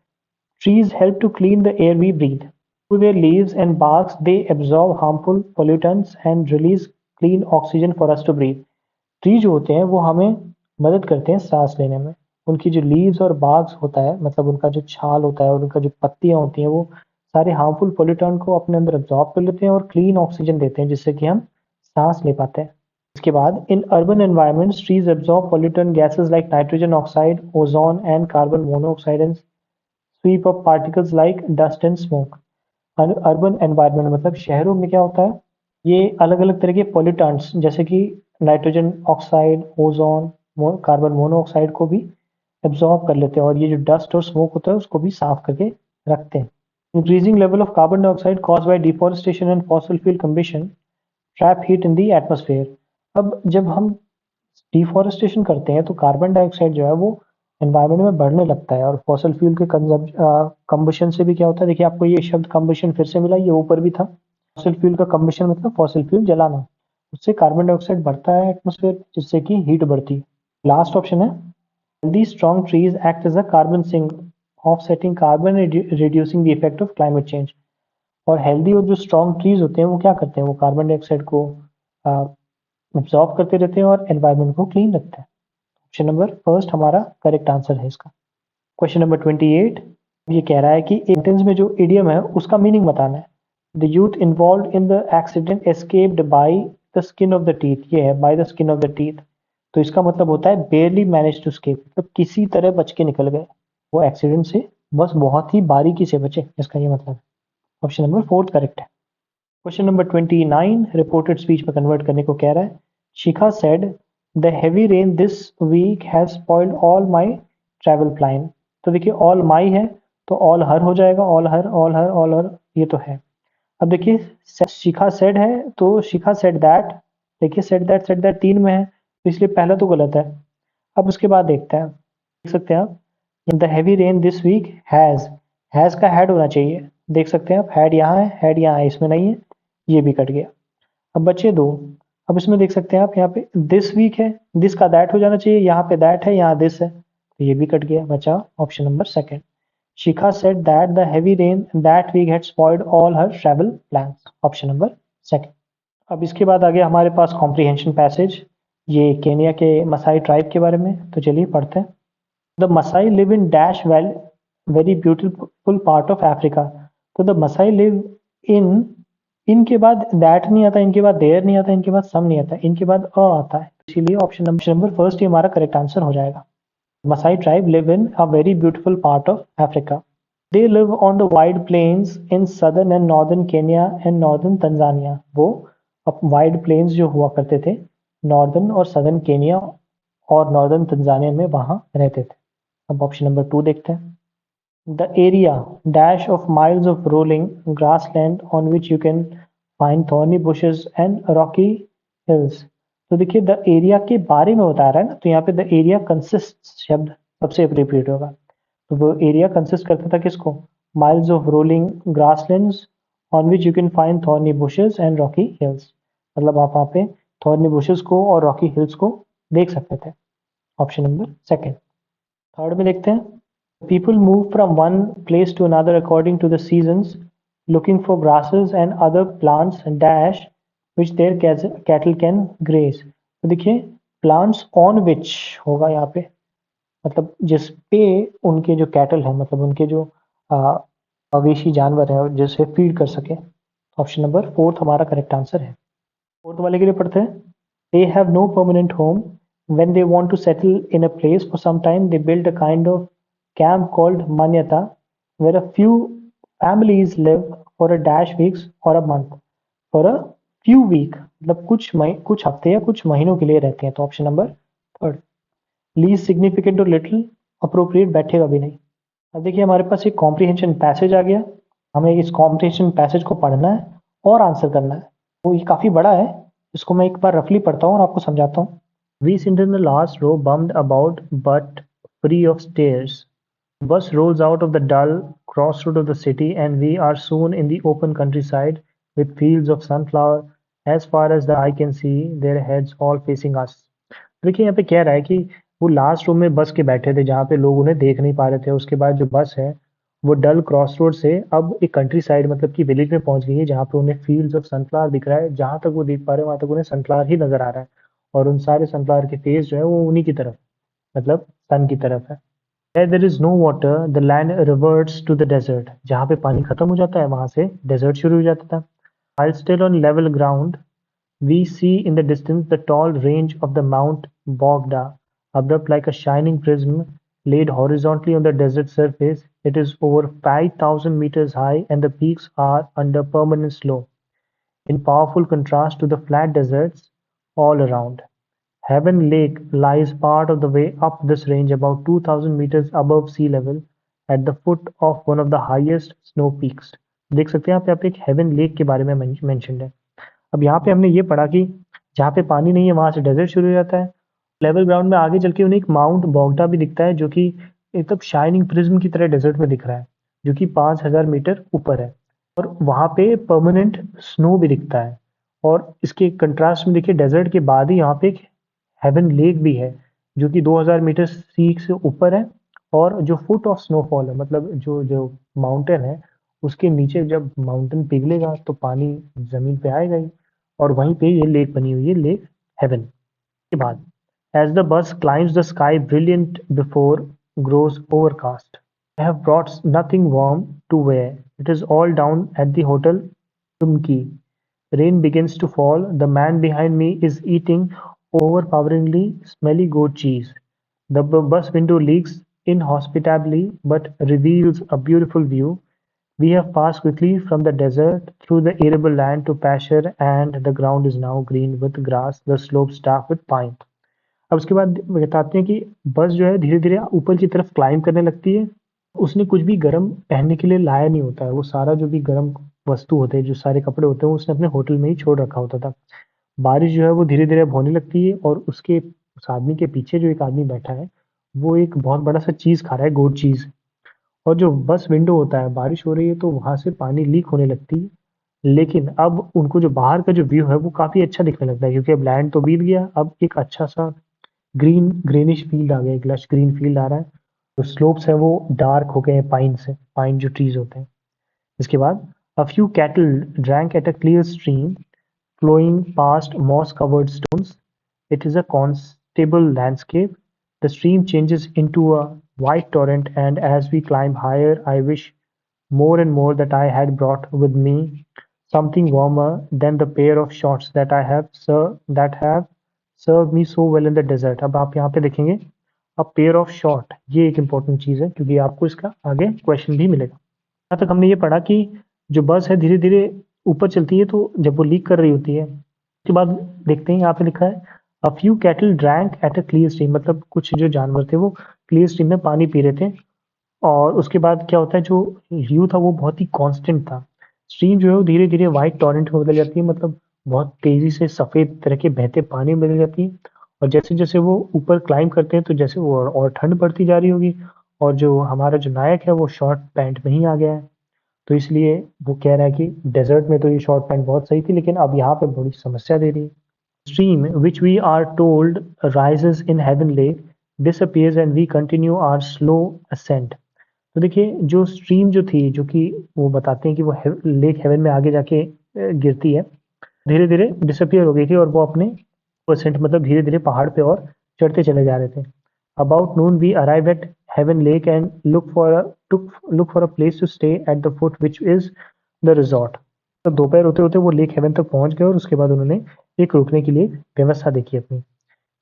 Trees help to clean the air we breathe, through their leaves and barks they absorb harmful pollutants and release clean oxygen for us to breathe. Tree जो होते हैं वो हमें मदद करते हैं सांस लेने में। उनकी जो लीव्स और बाग्स होता है, मतलब उनका जो छाल होता है और उनका जो पत्तियां होती हैं, वो सारे हार्मफुल पोल्यूटेंट को अपने अंदर एब्जॉर्ब कर लेते हैं और क्लीन ऑक्सीजन देते हैं, जिससे कि हम सांस ले पाते हैं। इसके बाद इन urban environments trees absorb pollutant gases like nitrogen oxide, ozone and carbon monoxide and sweep up particles like dust and smoke. Urban environment मतलब शहरों में क्या होता है, ये अलग अलग तरह के पॉल्यूटेंट्स जैसे कि nitrogen oxide, ozone, carbon monoxide को भी एब्जॉर्ब कर लेते हैं और ये जो डस्ट और स्मोक होता है उसको भी साफ करके रखते हैं। Increasing level of carbon dioxide caused by deforestation and fossil fuel combustion trap heat in the atmosphere. अब जब हम डिफॉरेस्टेशन करते हैं तो कार्बन डाइऑक्साइड जो है वो एनवायरनमेंट में बढ़ने लगता है और फॉसिल फ्यूल के कंबशन से भी क्या होता है, देखिए आपको ये शब्द कंबशन फिर से मिला, ये ऊपर भी था। फॉसिल फ्यूल का कंबशन मतलब फॉसिल फ्यूल जलाना, उससे कार्बन डाइऑक्साइड बढ़ता है एटमॉस्फेयर में, जिससे कि हीट बढ़ती है। लास्ट ऑप्शन है healthy strong trees act as a carbon sink, offsetting carbon and reducing the effect of climate change। और हेल्दी और जो स्ट्रॉन्ग ट्रीज होते हैं वो क्या करते हैं, वो कार्बन डाइऑक्साइड को एब्जॉर्ब करते रहते हैं और एनवायरनमेंट को क्लीन रखते हैं। ऑप्शन नंबर फर्स्ट हमारा करेक्ट आंसर है इसका। क्वेश्चन नंबर 28 ये कह रहा है कि सेंटेंस में जो इडियम है उसका मीनिंग बताना है। The youth involve in the accident escaped by the skin of the teeth, ये है by the skin of the teeth, तो इसका मतलब होता है बेयरली मैनेज टू एस्केप, मतलब किसी तरह बच के निकल गए वो एक्सीडेंट से, बस बहुत ही बारीकी से बचे, इसका ये मतलब। ऑप्शन नंबर फोर्थ करेक्ट है। क्वेश्चन नंबर 29 रिपोर्टेड स्पीच में कन्वर्ट करने को कह रहा है। Shikha said the heavy rain this week has spoiled all my travel plan. तो देखिए ऑल माई है तो ऑल हर हो जाएगा, all her all her all her ये तो है। अब देखिए शिखा सेड है तो शिखा सेड दैट, देखिए सेड दैट तीन में है तो इसलिए पहला तो गलत है। अब उसके बाद देखते हैं, देख सकते हैं आप the heavy rain this week has का हैड होना चाहिए, देख सकते हैं आप हैड यहाँ है, हैड यहाँ है, इसमें नहीं है, ये भी कट गया। अब बचे दो, अब इसमें देख सकते हैं आप यहाँ पे दिस वीक है, दिस का दैट हो जाना चाहिए, यहाँ पे दैट है, यहाँ दिस है, तो ये भी कट गया, बचा option number second. Shikha said that the heavy rain that week had spoiled all her travel plans, option number second. अब इसके बाद आ गया हमारे पास कॉम्प्रिहेंशन पैसेज, ये केनिया के मसाई ट्राइब के बारे में, तो चलिए पढ़ते हैं। The Masai live in dash very beautiful part of Africa. तो द मसाई लिव इन, इनके बाद दैट नहीं आता, इनके बाद देयर नहीं आता, इनके बाद सम नहीं आता, इनके बाद अ आता है, इसीलिए ऑप्शन नंबर फर्स्ट ही हमारा करेक्ट आंसर हो जाएगा। Masai tribe live in a very beautiful part of Africa. They live on the wide plains in southern and northern Kenya and northern Tanzania. वो वाइड प्लेन्स जो हुआ करते थे northern और southern Kenya और northern Tanzania में, वहां रहते थे। अब ऑप्शन नंबर 2 देखते हैं। The area dash of miles of rolling grassland on which you can find thorny bushes and Rocky hills. तो देखिए द एरिया के बारे में बता रहा है ना, तो यहाँ पे द एरिया कंसिस्ट शब्द सबसे अप्रोप्रिएट होगा। तो वो एरिया कंसिस्ट करता था किसको, miles of rolling grasslands on which you can find thorny bushes and Rocky hills, मतलब आप वहाँ पे थॉर्नी बुशेस को और रॉकी हिल्स को देख सकते थे। Option number second. थर्ड में देखते हैं। People move from one place to another according to the seasons looking for grasses and other plants dash which their cattle can graze. तो देखिए प्लांट्स ऑन विच होगा यहाँ पे, मतलब जिस पे उनके जो कैटल है, मतलब उनके जो मवेशी जानवर है जिसे फीड कर सके। ऑप्शन नंबर फोर्थ हमारा करेक्ट आंसर है। फोर्थ वाले के लिए पढ़ते हैं। They have no permanent home when they want to settle in a place for some time they build a kind of camp called manyata where a few families live for a dash weeks or a month for a few week, मतलब कुछ हफ्ते या कुछ महीनों के लिए रहते हैं। तो option number third. Lease significant और लिटिल अप्रोप्रिएट बैठेगा भी नहीं। अब देखिए हमारे पास एक कॉम्प्रिहेंशन पैसेज आ गया, हमें इस कॉम्प्रिहेंशन पैसेज को पढ़ना है और आंसर करना है। वो ये काफ़ी बड़ा है, इसको मैं एक बार रफली पढ़ता हूँ और आपको समझाता हूँ। We sit in the last row, bummed about but free of stares. Bus rolls out of the dull crossroad of the city, and we are soon in the open countryside with fields of sunflower as far as the eye can see, their heads all facing us. देखिए यहाँ पे कह रहा है कि वो last row में बस के बैठे थे जहाँ पे लोग उन्हें देख नहीं पा रहे थे। उसके बाद जो बस है वो डल क्रॉस रोड से अब एक कंट्री साइड मतलब कि विलेज में पहुंच गई है, जहाँ पे उन्हें फील्ड्स ऑफ सनफ्लावर दिख रहा है। जहाँ तक वो देख पा रहे हैं वहां तक उन्हें सनफ्लावर ही नजर आ रहा है और उन सारे सनफ्लावर के फेस जो है वो उन्हीं की तरफ, मतलब सन की तरफ है। There is no water the land reverts to the desert. जहाँ पे पानी खत्म हो जाता है वहां से डेजर्ट शुरू हो जाता था। while still on level ground We see in the distance the tall range of the Mount Bogda, abrupt like a shining prism laid horizontally on the desert surface. It is over 5,000 meters high and the peaks are under permanent snow, in powerful contrast to the flat deserts all around. Heaven Lake lies part of the way up this range, about 2,000 meters above sea level, at the foot of one of the highest snow peaks. देख सकते हैं यहाँ पे आप एक haven lake के बारे में मेंशनड है। अब यहाँ पे हमने ये पढ़ा कि जहाँ पे पानी नहीं है वहां से डेजर्ट शुरू हो जाता है। लेवल ग्राउंड में आगे चल के उन्हें एक माउंट बोगटा भी दिखता है जो कि एकदम शाइनिंग प्रिज्म की तरह डेजर्ट में दिख रहा है, जो कि 5,000 मीटर ऊपर है और वहां पे परमानेंट स्नो भी दिखता है। और इसके कंट्रास्ट में देखिए डेजर्ट के बाद ही यहाँ पे एक हेवन लेक भी है जो कि 2000 मीटर सी से ऊपर है और जो फुट ऑफ स्नोफॉल है, मतलब जो जो माउंटेन है उसके नीचे जब माउंटेन पिघलेगा तो पानी जमीन पे आएगा ही और वहीं पे ये लेक बनी हुई है, लेक हेवन के बाद। As the bus climbs the sky brilliant before grows overcast. I have brought nothing warm to wear. It is all down at the hotel Tumki. Rain begins to fall. The man behind me is eating overpoweringly smelly goat cheese. The bus window leaks inhospitably but reveals a beautiful view. We have passed quickly from the desert through the arable land to pasture, and the ground is now green with grass, the slopes dark with pine. अब उसके बाद बताते हैं कि बस जो है धीरे-धीरे ऊपर की तरफ क्लाइंब करने लगती है। उसने कुछ भी गर्म पहनने के लिए लाया नहीं होता है, वो सारा जो भी गर्म वस्तु होते हैं, जो सारे कपड़े होते हैं, वो उसने अपने होटल में ही छोड़ रखा होता था। बारिश जो है वो धीरे-धीरे अब होने लगती है और उसके उस आदमी के पीछे जो एक आदमी बैठा है, वो एक बहुत बड़ा-सा चीज़ खा रहा है, गोट चीज़। और जो बस विंडो होता है, बारिश हो रही है तो वहाँ से पानी लीक होने लगती है। लेकिन अब उनको जो बाहर का जो व्यू है वो काफ़ी अच्छा दिखने लगता है क्योंकि अब लैंड तो बीत गया, अब एक अच्छा-सा ग्रीनिश फील्ड आ गया, एक लश ग्रीन फील्ड आ रहा है। जो स्लोप्स है वो डार्क हो गए हैं पाइन से, पाइन जो ट्रीज होते हैं। इसके बाद a few cattle drank at a clear stream flowing past moss-covered stones. It is a constable landscape. The stream changes into a white torrent, and as we climb higher, I wish more and more that I had brought with me something warmer than the pair of shorts that have served me so well in the desert. अब आप यहाँ पे देखेंगे a pair of short, ये एक important चीज़ है क्योंकि आपको इसका आगे क्वेश्चन भी मिलेगा। यहाँ तक हमने ये पढ़ा कि जो बस है धीरे-धीरे ऊपर चलती है तो जब वो लीक कर रही होती है, उसके बाद देखते हैं यहाँ पे लिखा है a few cattle drank at a clear stream, मतलब कुछ जो जानवर थे वो क्लियर स्ट्रीम में पानी पी रहे थे। और उसके बाद क्या होता है, जो व्यू था वो बहुत ही कांस्टेंट था। स्ट्रीम जो है वो धीरे-धीरे व्हाइट टॉरेंट में बदल जाती है, मतलब बहुत तेज़ी से सफ़ेद तरह के बहते पानी में बदल जाती है। और जैसे-जैसे वो ऊपर क्लाइंब करते हैं तो जैसे वो और ठंड बढ़ती जा रही होगी और जो हमारा जो नायक है वो शॉर्ट पैंट में ही आ गया है। तो इसलिए वो कह रहा है कि डेज़र्ट में तो ये शॉर्ट पैंट बहुत सही थी लेकिन अब यहाँ पे बड़ी समस्या दे रही है। Stream, which we are told rises in Heaven Lake, disappears and we continue our slow ascent. तो देखिए जो स्ट्रीम जो थी, जो कि वो बताते हैं कि वो लेक हेवन में आगे जाके गिरती है, धीरे धीरे डिसअपियर हो गई थी और वो अपने परसेंट मतलब धीरे धीरे पहाड़ पे और चढ़ते चले जा रहे थे। About noon we arrive at heaven lake and look for a place to stay at the foot which is the resort. तो दोपहर होते होते वो लेक हेवन तक पहुंच गए और उसके बाद उन्होंने एक रुकने के लिए व्यवस्था देखी अपनी।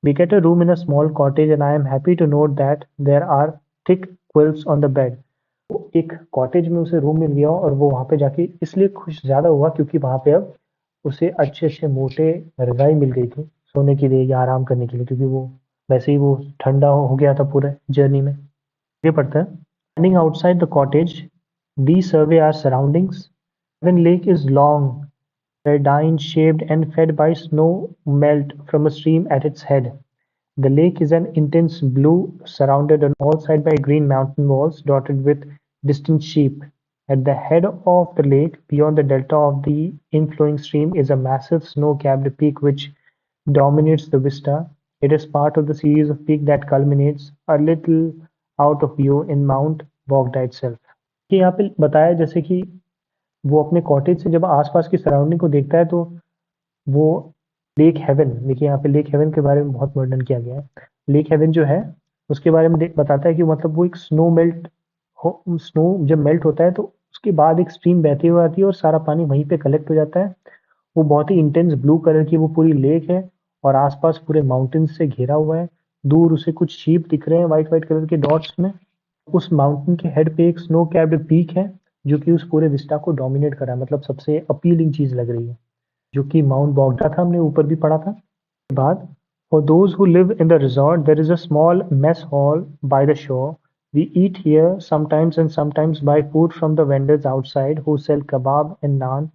We get a room in a small cottage and I am happy to note that there are thick quilts on the bed. वो एक कॉटेज में उसे रूम मिल गया और वो वहाँ पे जाके इसलिए खुश ज़्यादा हुआ क्योंकि वहाँ पे अब उसे अच्छे-अच्छे मोटे रज़ाई मिल गई थी सोने के लिए या आराम करने के लिए, क्योंकि वो वैसे ही वो ठंडा हो गया था पूरे जर्नी में। ये पढ़ते हैं Standing outside the cottage, we survey our surroundings. Heaven Lake is long, Verdine shaped and fed by snow melt from a stream at its head. The lake is an intense blue, surrounded on all sides by green mountain walls dotted with distant sheep. At the head of the lake, beyond the delta of the inflowing stream, is a massive snow-capped peak which dominates the vista. It is part of the series of peaks that culminates a little out of view in Mount Bogda itself. कि यहाँ पे बताया जैसे कि वो अपने cottage से जब आसपास की सराउंडिंग को देखता है तो वो लेक हेवन, देखिए यहाँ पे लेक हेवन के बारे में बहुत वर्णन किया गया है। लेक हेवन जो है उसके बारे में बताता है कि मतलब वो एक स्नो मेल्ट हो, स्नो जब मेल्ट होता है तो उसके बाद एक स्ट्रीम बहती हुई आती है और सारा पानी वहीं पे कलेक्ट हो जाता है वो बहुत ही इंटेंस ब्लू कलर की वो पूरी लेक है और आसपास पूरे माउंटेन्स से घिरा हुआ है। दूर उसे कुछ शीप दिख रहे हैं वाइट वाइट कलर के डॉट्स में। उस माउंटेन के हेड पे एक स्नो कैप्ड पीक है जो कि उस पूरे विस्टा को डोमिनेट कर रहा है, मतलब सबसे अपीलिंग चीज लग रही है, जो कि माउंट बॉगडा था, हमने ऊपर भी पढ़ा था। बाद, for those who live in the resort, there is a small mess hall by the shore. We eat here sometimes and sometimes buy food from the vendors outside who sell kebab and naan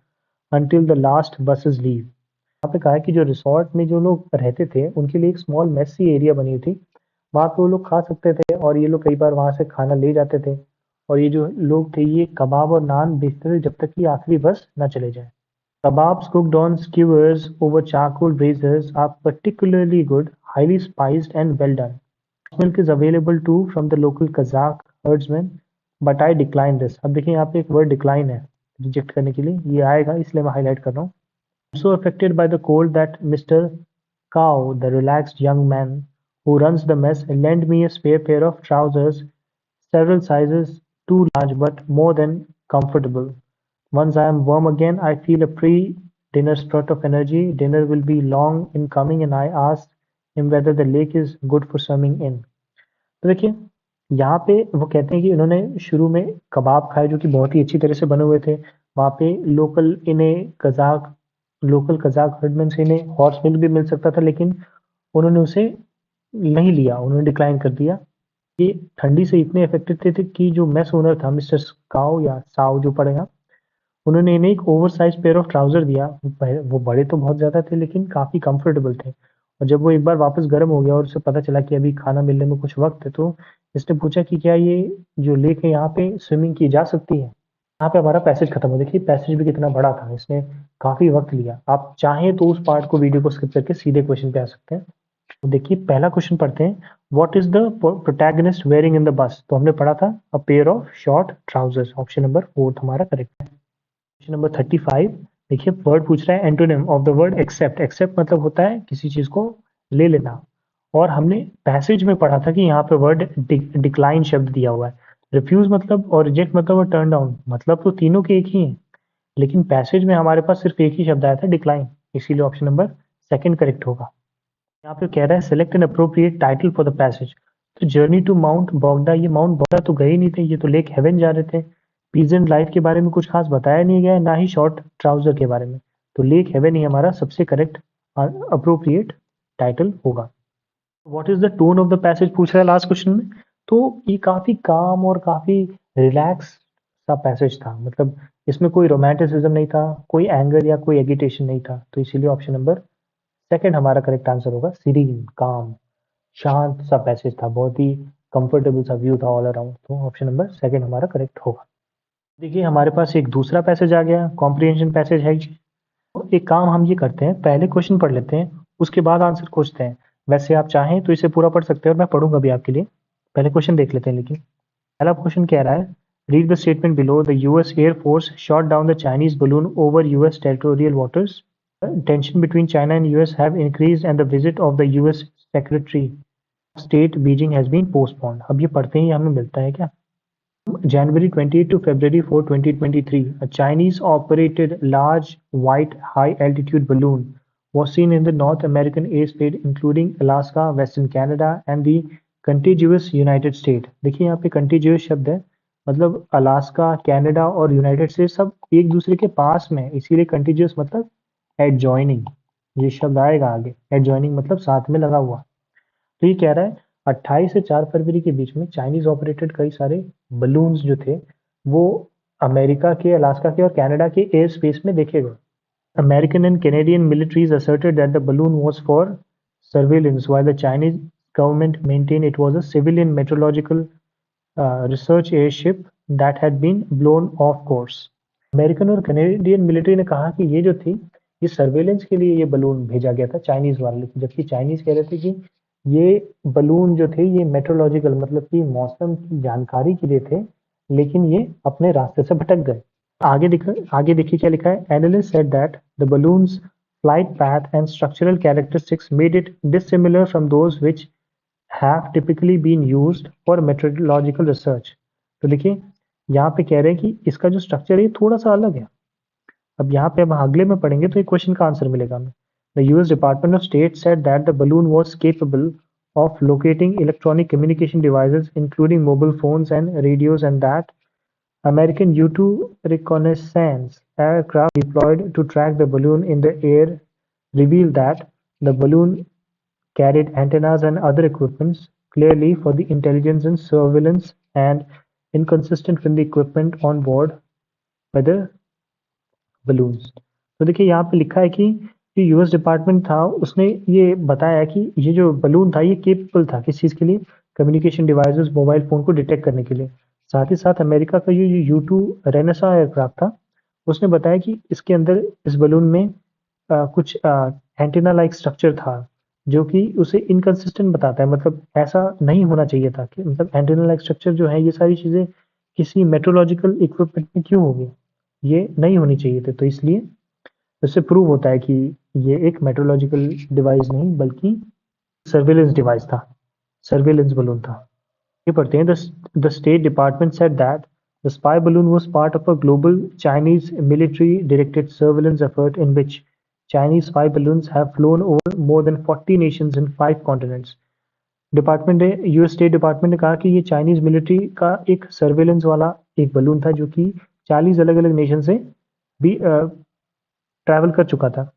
until the last buses leave. यहाँ पे कहा है कि जो resort में जो लोग रहते थे उनके लिए एक स्मॉल मेसी एरिया बनी हुई थी। वहाँ पे वो लोग खा सकते थे और ये लोग कई बार वहाँ से खाना ले जाते थे। और ये जो लोग थे ये कबाब और नान बेचते थे जब तक कि आखिरी बस न चले जाए। Kebabs cooked on skewers over charcoal braziers are particularly good, highly spiced and well done. Milk is available too from the local Kazakh herdsmen, but I decline this. अब देखिए यहाँ पे एक वर्ड डिक्लाइन है रिजेक्ट करने के लिए, ये आएगा इसलिए मैं हाईलाइट कर रहा हूँ। So affected by the cold that Mr. Cow, the relaxed young man who runs the mess, lent me a spare pair of trousers, several sizes too large but more than comfortable. Once I am warm again, I feel a pre-dinner spurt of energy. Dinner will be long in coming, and I asked him whether the lake is good for swimming in. तो देखिए, यहाँ पे वो कहते हैं कि इन्होंने शुरू में कबाब खाए जो कि बहुत ही अच्छी तरह से बने हुए थे। वहाँ पे लोकल कज़ाक हर्डमैन से इन्हें हॉर्स मिल्क भी मिल सकता था, लेकिन उन्होंने उसे नहीं लिया, उन्होंने डिक्लाइन कर दिया। ये ठंडी से इतने अफेक्टेड थे कि जो मेस ओनर था मिस्टर काओ या साओ जो पड़ेगा, उन्होंने इन्हें एक ओवरसाइज़ पेयर ऑफ ट्राउज़र दिया। वो बड़े तो बहुत ज़्यादा थे लेकिन काफ़ी कंफर्टेबल थे। और जब वो एक बार वापस गर्म हो गया और उसे पता चला कि अभी खाना मिलने में कुछ वक़्त है, तो इसने पूछा कि क्या ये जो लेक है यहाँ पे स्विमिंग की जा सकती है? यहाँ पे हमारा पैसेज खत्म हो। देखिए पैसेज भी कितना बड़ा था, इसने काफ़ी वक़्त लिया। आप चाहें तो उस पार्ट को वीडियो को स्किप करके सीधे क्वेश्चन पे आ सकते हैं। तो देखिए पहला क्वेश्चन पढ़ते हैं। What is the protagonist wearing in the bus? तो हमने पढ़ा था a pair of short trousers. Option number 4 हमारा करेक्ट है। क्वेश्चन नंबर 35, देखिए वर्ड पूछ रहा है antonym of the word accept. Accept मतलब होता है किसी चीज को ले लेना। और हमने पैसेज में पढ़ा था कि यहाँ पे वर्ड डिक्लाइन शब्द दिया हुआ है। रिफ्यूज मतलब और रिजेक्ट मतलब और टर्न डाउन मतलब तो तीनों के एक ही हैं, लेकिन पैसेज में हमारे पास सिर्फ एक ही शब्द आया था डिक्लाइन, इसीलिए ऑप्शन नंबर सेकंड करेक्ट होगा। यहाँ पे कह रहा है select an appropriate title for the passage. तो जर्नी टू माउंट बॉगडा, ये माउंट बॉगडा तो गए ही नहीं थे, ये तो लेक हेवन जा रहे थे। पीजेंट लाइफ के बारे में कुछ खास बताया नहीं गया है, ना ही शॉर्ट ट्राउजर के बारे में। तो लेक हेवन ही हमारा सबसे करेक्ट अप्रोप्रिएट टाइटल होगा। What is the tone of the passage पूछ रहा है लास्ट क्वेश्चन में। तो ये काफी काम और काफी रिलैक्स सा पैसेज था, मतलब इसमें कोई रोमांटिसिज्म नहीं था, कोई एंगर या कोई एगिटेशन नहीं था। तो इसीलिए ऑप्शन नंबर सेकंड हमारा करेक्ट आंसर होगा। सीरीन, काम, शांत सा पैसेज था, बहुत ही कंफर्टेबल सा व्यू था ऑल अराउंड। तो ऑप्शन नंबर सेकंड हमारा करेक्ट होगा। देखिए हमारे पास एक दूसरा पैसेज आ गया, कॉम्प्रिहेंशन पैसेज है। तो एक काम हम ये करते हैं, पहले क्वेश्चन पढ़ लेते हैं, उसके बाद आंसर खोजते हैं। वैसे आप चाहें तो इसे पूरा पढ़ सकते हैं और मैं पढ़ूंगा भी आपके लिए। पहले क्वेश्चन देख लेते हैं। लेकिन पहला क्वेश्चन कह रहा है read the statement below. The US air force shot down the Chinese balloon over US territorial waters. Tension between China and US have increased and the visit of the US Secretary of State Beijing has been postponed. अब ये पढ़ते ही हमें मिलता है क्या? January 28 to February 4, 2023, a Chinese-operated large white high-altitude balloon was seen in the North American airspace, including Alaska, Western Canada, and the contiguous United States. देखिए यहाँ पे contiguous शब्द है, मतलब अलास्का, कनाडा और यूनाइटेड स्टेट्स सब एक दूसरे के पास में, इसीलिए contiguous मतलब एडजॉइनिंग, ये शब्द आएगा आगे। एडजॉइनिंग मतलब साथ में लगा हुआ। तो ये कह रहा है 28 से 4 फरवरी के बीच में चाइनीज ऑपरेटेड कई सारे बलून्स जो थे वो अमेरिका के, अलास्का के और कनाडा के एयर स्पेस में देखे गए। American and Canadian militaries asserted that the balloon was for surveillance while the Chinese government maintained it was a civilian meteorological research airship that had been blown off course. American और Canadian military ने कहा कि ये जो थी ये surveillance के लिए ये बलून भेजा गया था चाइनीज वाले, जबकि चाइनीज कह रहे थे कि ये बलून जो थे ये मेट्रोलॉजिकल मतलब कि मौसम की जानकारी के लिए थे, लेकिन ये अपने रास्ते से भटक गए। आगे देखिए क्या लिखा है। Analyst said that the balloon's flight path and structural characteristics made it dissimilar from those which have typically been used for meteorological research. तो देखिए यहाँ पे कह रहे हैं कि इसका जो स्ट्रक्चर है थोड़ा सा अलग है। अब यहाँ पे अब अगले में पढ़ेंगे तो एक क्वेश्चन का आंसर मिलेगा हमें। The US department of state said that the balloon was capable of locating electronic communication devices including mobile phones and radios, and that American U-2 reconnaissance aircraft deployed to track the balloon in the air revealed that the balloon carried antennas and other equipment clearly for the intelligence and surveillance and inconsistent with the equipment on board weather balloons। तो देखिए यहाँ पे लिखा है कि जो US department था उसने ये बताया कि ये जो बलून था ये केपेबल था किस चीज़ के लिए, कम्युनिकेशन डिवाइसेस मोबाइल फ़ोन को डिटेक्ट करने के लिए। साथ ही साथ अमेरिका का ये जो U2 रेनेसा एयरक्राफ्ट था उसने बताया कि इसके अंदर इस बलून में कुछ एंटीना लाइक स्ट्रक्चर था जो कि उसे इनकंसिस्टेंट बताता है, मतलब ऐसा नहीं होना चाहिए था कि मतलब एंटीना लाइक स्ट्रक्चर जो है ये सारी चीज़ें किसी मेट्रोलॉजिकल इक्विपमेंट में क्यों होगी, ये नहीं होनी चाहिए थे। तो इसलिए इससे प्रूव होता है कि ये एक मेट्रोलॉजिकल डिवाइस नहीं बल्कि सर्वेलेंस डिवाइस था, सर्वेलेंस बलून था। ये पढ़ते हैं the state department said that the spy balloon was part of a global Chinese military directed surveillance effort in which Chinese spy balloons have flown over more than 40 nations in 5 continents। Department ने US state department ने कहा कि ये Chinese military का एक surveillance वाला एक balloon था जो कि 40 अलग अलग नेशन से भी ट्रैवल कर चुका था।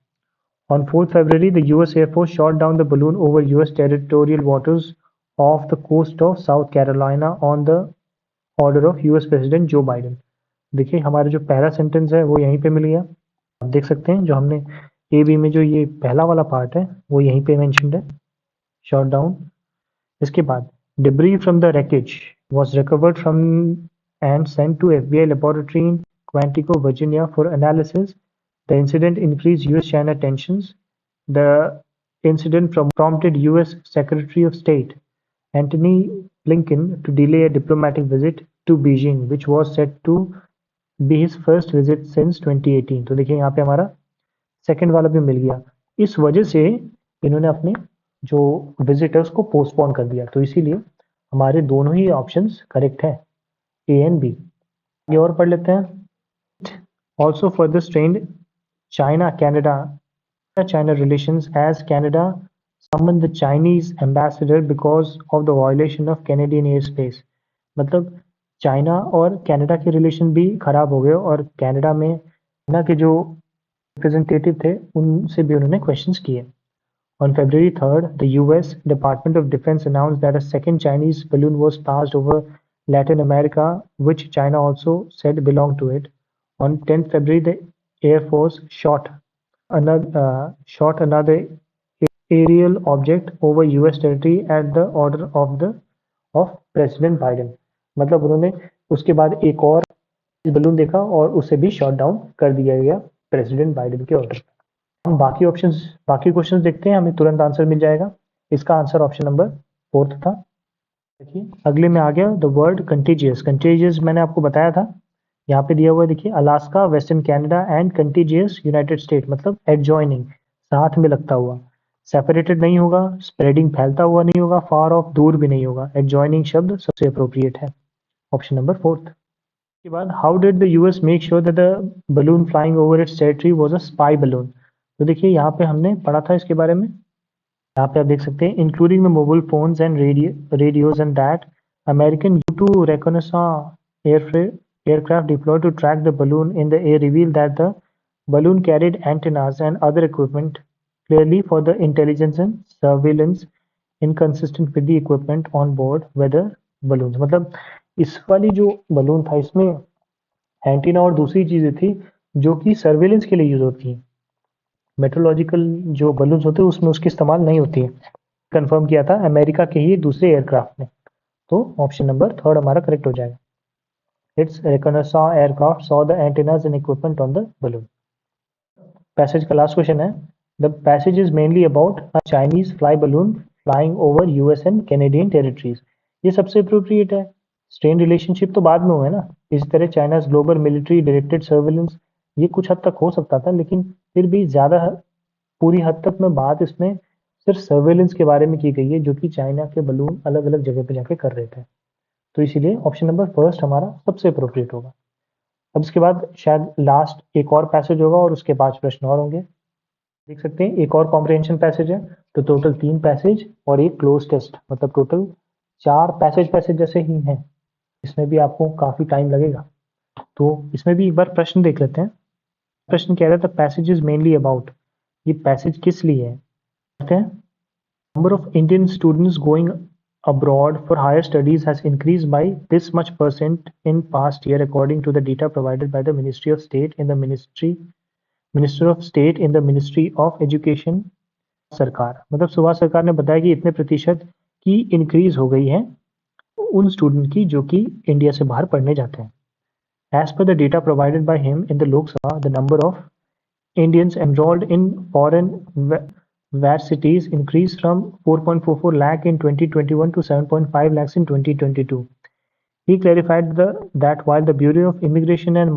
On 4th February, the US Air Force shot down the balloon over US territorial waters off the coast of South Carolina on the order of US President Joe Biden। देखिए हमारा जो पहला sentence है वो यहीं पे मिल गया, आप देख सकते हैं जो हमने ए बी में जो ये पहला वाला पार्ट है वो यहीं पे मेंशन्ड है, शॉट डाउन। इसके बाद debris from the wreckage was recovered from and sent to FBI laboratory in Quantico, Virginia for analysis। The incident increased US-China tensions। The incident prompted US Secretary of State Antony Blinken to delay a diplomatic visit to Beijing, which was set to be his first visit since 2018। तो देखिए यहाँ पे हमारा second वाला भी मिल गया, इस वजह से इन्होंने अपने जो विजिटर्स को पोस्टपोन कर दिया, तो इसीलिए हमारे दोनों ही ऑप्शंस करेक्ट है, ए एंड बी। ये और पढ़ लेते हैं। Also further strained China relations as Canada summoned the Chinese ambassador because of the violation of Canadian airspace। मतलब चाइना और कनाडा के रिलेशन भी खराब हो गए और कनाडा में चाइना के जो रिप्रेजेंटेटिव थे उनसे भी उन्होंने क्वेश्चंस किए। On February 3rd, the US Department of Defense announced that a second Chinese balloon was passed over Latin America, which China also said belonged to it। On 10th February, the Air Force shot another aerial object over US territory at the order of President Biden। मतलब उन्होंने उसके बाद एक और balloon देखा और उसे भी शॉट डाउन कर दिया गया प्रेसिडेंट बाइडेन के ऑर्डर। हम बाकी क्वेश्चंस देखते हैं, हमें तुरंत आंसर मिल जाएगा। इसका आंसर ऑप्शन नंबर 4 था। देखिए अगले में आ गया द वर्ड कंटीजियस। कंटीजियस मैंने आपको बताया था, यहाँ पे दिया हुआ है देखिए, Alaska, western Canada and contiguous United state, मतलब एडजॉइनिंग, साथ में लगता हुआ। सेपरेटेड नहीं होगा, स्प्रेडिंग फैलता हुआ नहीं होगा, फार ऑफ दूर भी नहीं होगा। एडजॉइनिंग शब्द सबसे अप्रोप्रिएट है, ऑप्शन नंबर 4। के बाद how did the US make sure that the balloon flying over it's territory was a spy balloon. तो देखिए यहाँ पे हमने पढ़ा था इसके बारे में, यहाँ पे आप देख सकते हैं including the mobile phones and radios and that American U2 reconnaissance aircraft deployed to track the balloon in the air revealed that the balloon carried antennas and other equipment clearly for the intelligence and surveillance inconsistent with the equipment on board weather balloons। मतलब इस वाली जो balloon था इसमें antenna और दूसरी चीजें थी जो कि सर्वेलेंस के लिए यूज होती हैं, मेट्रोलॉजिकल जो बलून्स होते हैं उसमें उसकी इस्तेमाल नहीं होती है। कंफर्म किया था अमेरिका के ही दूसरे एयरक्राफ्ट ने, तो ऑप्शन नंबर 3 हमारा करेक्ट हो जाएगा। Its reconnaissance aircraft saw the antennas and equipment on the balloon। Passage का लास्ट क्वेश्चन है, the passage is mainly about a Chinese fly balloon flying over US and Canadian territories. ये सबसे appropriate है, strain relationship तो बाद में हुआ है ना। इस तरह China's global military directed surveillance ये कुछ हद तक हो सकता था, लेकिन फिर भी ज़्यादा पूरी हद तक में बात इसमें सिर्फ सर्वेलेंस के बारे में की गई है, जो कि चाइना के बलून अलग अलग जगह पे जाके कर रहे थे। तो इसीलिए ऑप्शन नंबर फर्स्ट हमारा सबसे अप्रोप्रिएट होगा। अब इसके बाद शायद लास्ट एक और पैसेज होगा और उसके 5 प्रश्न और होंगे। देख सकते हैं एक और कॉम्प्रिहेंशन पैसेज है, तो टोटल 3 पैसेज और एक क्लोज टेस्ट, मतलब टोटल 4 पैसेज जैसे ही हैं। इसमें भी आपको काफ़ी टाइम लगेगा। तो इसमें भी एक बार प्रश्न देख लेते हैं। प्रश्न कह रहा था पैसेज इज मेनली अबाउट, ये पैसेज किस लिए है? कहते हैं number of Indian students going abroad for higher studies has increased by this much percent in past year according to the data provided by the Ministry of State in the Minister of State in the Ministry of Education सरकार, मतलब सुबह सरकार ने बताया कि इतने प्रतिशत की इंक्रीज हो गई है उन स्टूडेंट की जो कि इंडिया से बाहर पढ़ने जाते हैं। As per the data provided by him in the Lok Sabha, the number of Indians enrolled in foreign varsities increased from 4.44 lakh in 2021 to 7.5 lakhs in 2022. He clarified that while the Bureau of Immigration and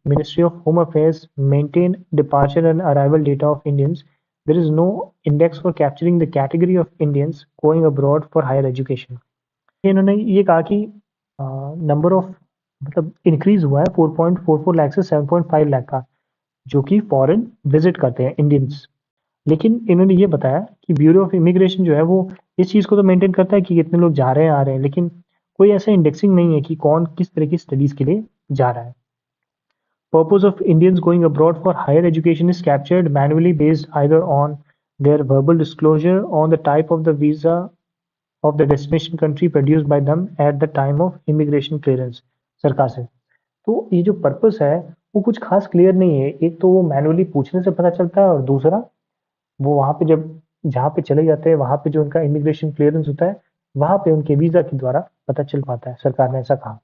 Ministry of Home Affairs maintain departure and arrival data of Indians, there is no index for capturing the category of Indians going abroad for higher education. इन्होंने ये कहा कि number of मतलब increase हुआ है 4.44 लाख से 7.5 लाख का, जो कि फॉरेन विजिट करते हैं इंडियंस। लेकिन इन्होंने ये बताया कि ब्यूरो ऑफ इमिग्रेशन जो है वो इस चीज़ को तो मेंटेन करता है कि कितने लोग जा रहे हैं आ रहे हैं, लेकिन कोई ऐसा इंडेक्सिंग नहीं है कि कौन किस तरह की स्टडीज़ के लिए जा रहा है। Purpose of Indians going abroad for higher education is captured manually based either on their verbal disclosure on the type of the visa of the destination country produced by them at the time of immigration clearance सरकार से। तो ये जो purpose है वो कुछ खास clear नहीं है। एक तो वो मैनुअली पूछने से पता चलता है और दूसरा वो वहाँ पे जब जहाँ पे चले जाते हैं वहाँ पे जो उनका इमिग्रेशन क्लियरेंस होता है वहाँ पे उनके वीज़ा के द्वारा पता चल पाता है। सरकार ने ऐसा कहा।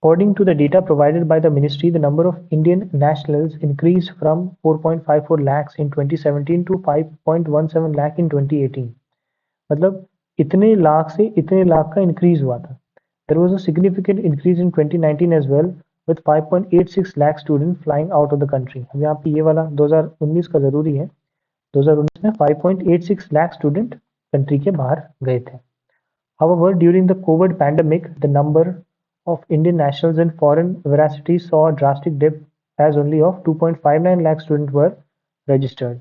According to the data provided by the ministry, the number of Indian nationals increased from 4.54 lakhs in 2017 to 5.17 lakh in 2018. मतलब इतने लाख से इतने लाख का इंक्रीज हुआ था। There was a significant increase in 2019 as well, with 5.86 lakh students flying out of the country. अब यहाँ पे ये वाला 2019 का जरूरी है। 2019 में 5.86 lakh student कंट्री के बाहर गए थे। However, during the COVID pandemic, the number of Indian nationals in foreign veracity saw a drastic dip as only of 2.59 lakh students were registered.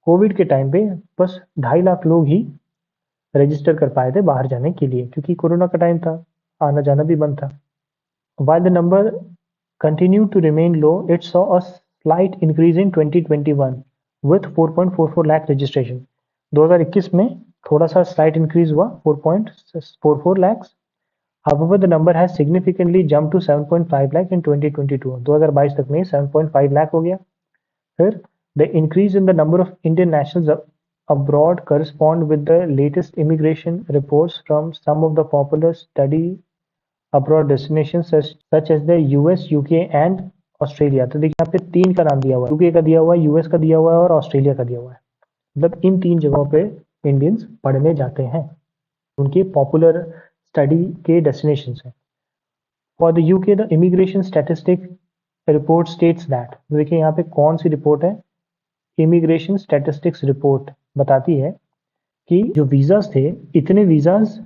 Covid के टाइम पे बस 2.5 लाख लोग ही रजिस्टर कर पाए थे बाहर जाने के लिए, क्योंकि कोरोना का टाइम था, आना जाना भी बंद था। While the number continued to remain low, it saw a slight increase in 2021 with 4.44 lakh registration. 2021 में थोड़ा सा slight increase हुआ 4.44 lakhs. However, the number has significantly jumped to 7.5 lakh in 2022. 2022 तक में 7.5 lakh हो गया। फिर the increase in the number of Indian nationals abroad correspond with the latest immigration reports from some of the popular study abroad destinations such as the US, UK and Australia. तो देखिए यहाँ पे 3 का नाम दिया हुआ है, यूके का दिया हुआ है, यूएस का दिया हुआ है और ऑस्ट्रेलिया का दिया हुआ है। मतलब इन 3 जगहों पे इंडियंस पढ़ने जाते हैं, उनके पॉपुलर स्टडी के डेस्टिनेशंस हैं। For the UK the immigration statistic report states that, देखिए यहाँ पे कौन सी रिपोर्ट है, इमिग्रेशन स्टैटिस्टिक्स रिपोर्ट बताती है कि जो वीज़ाज थे, इतने वीज़ाज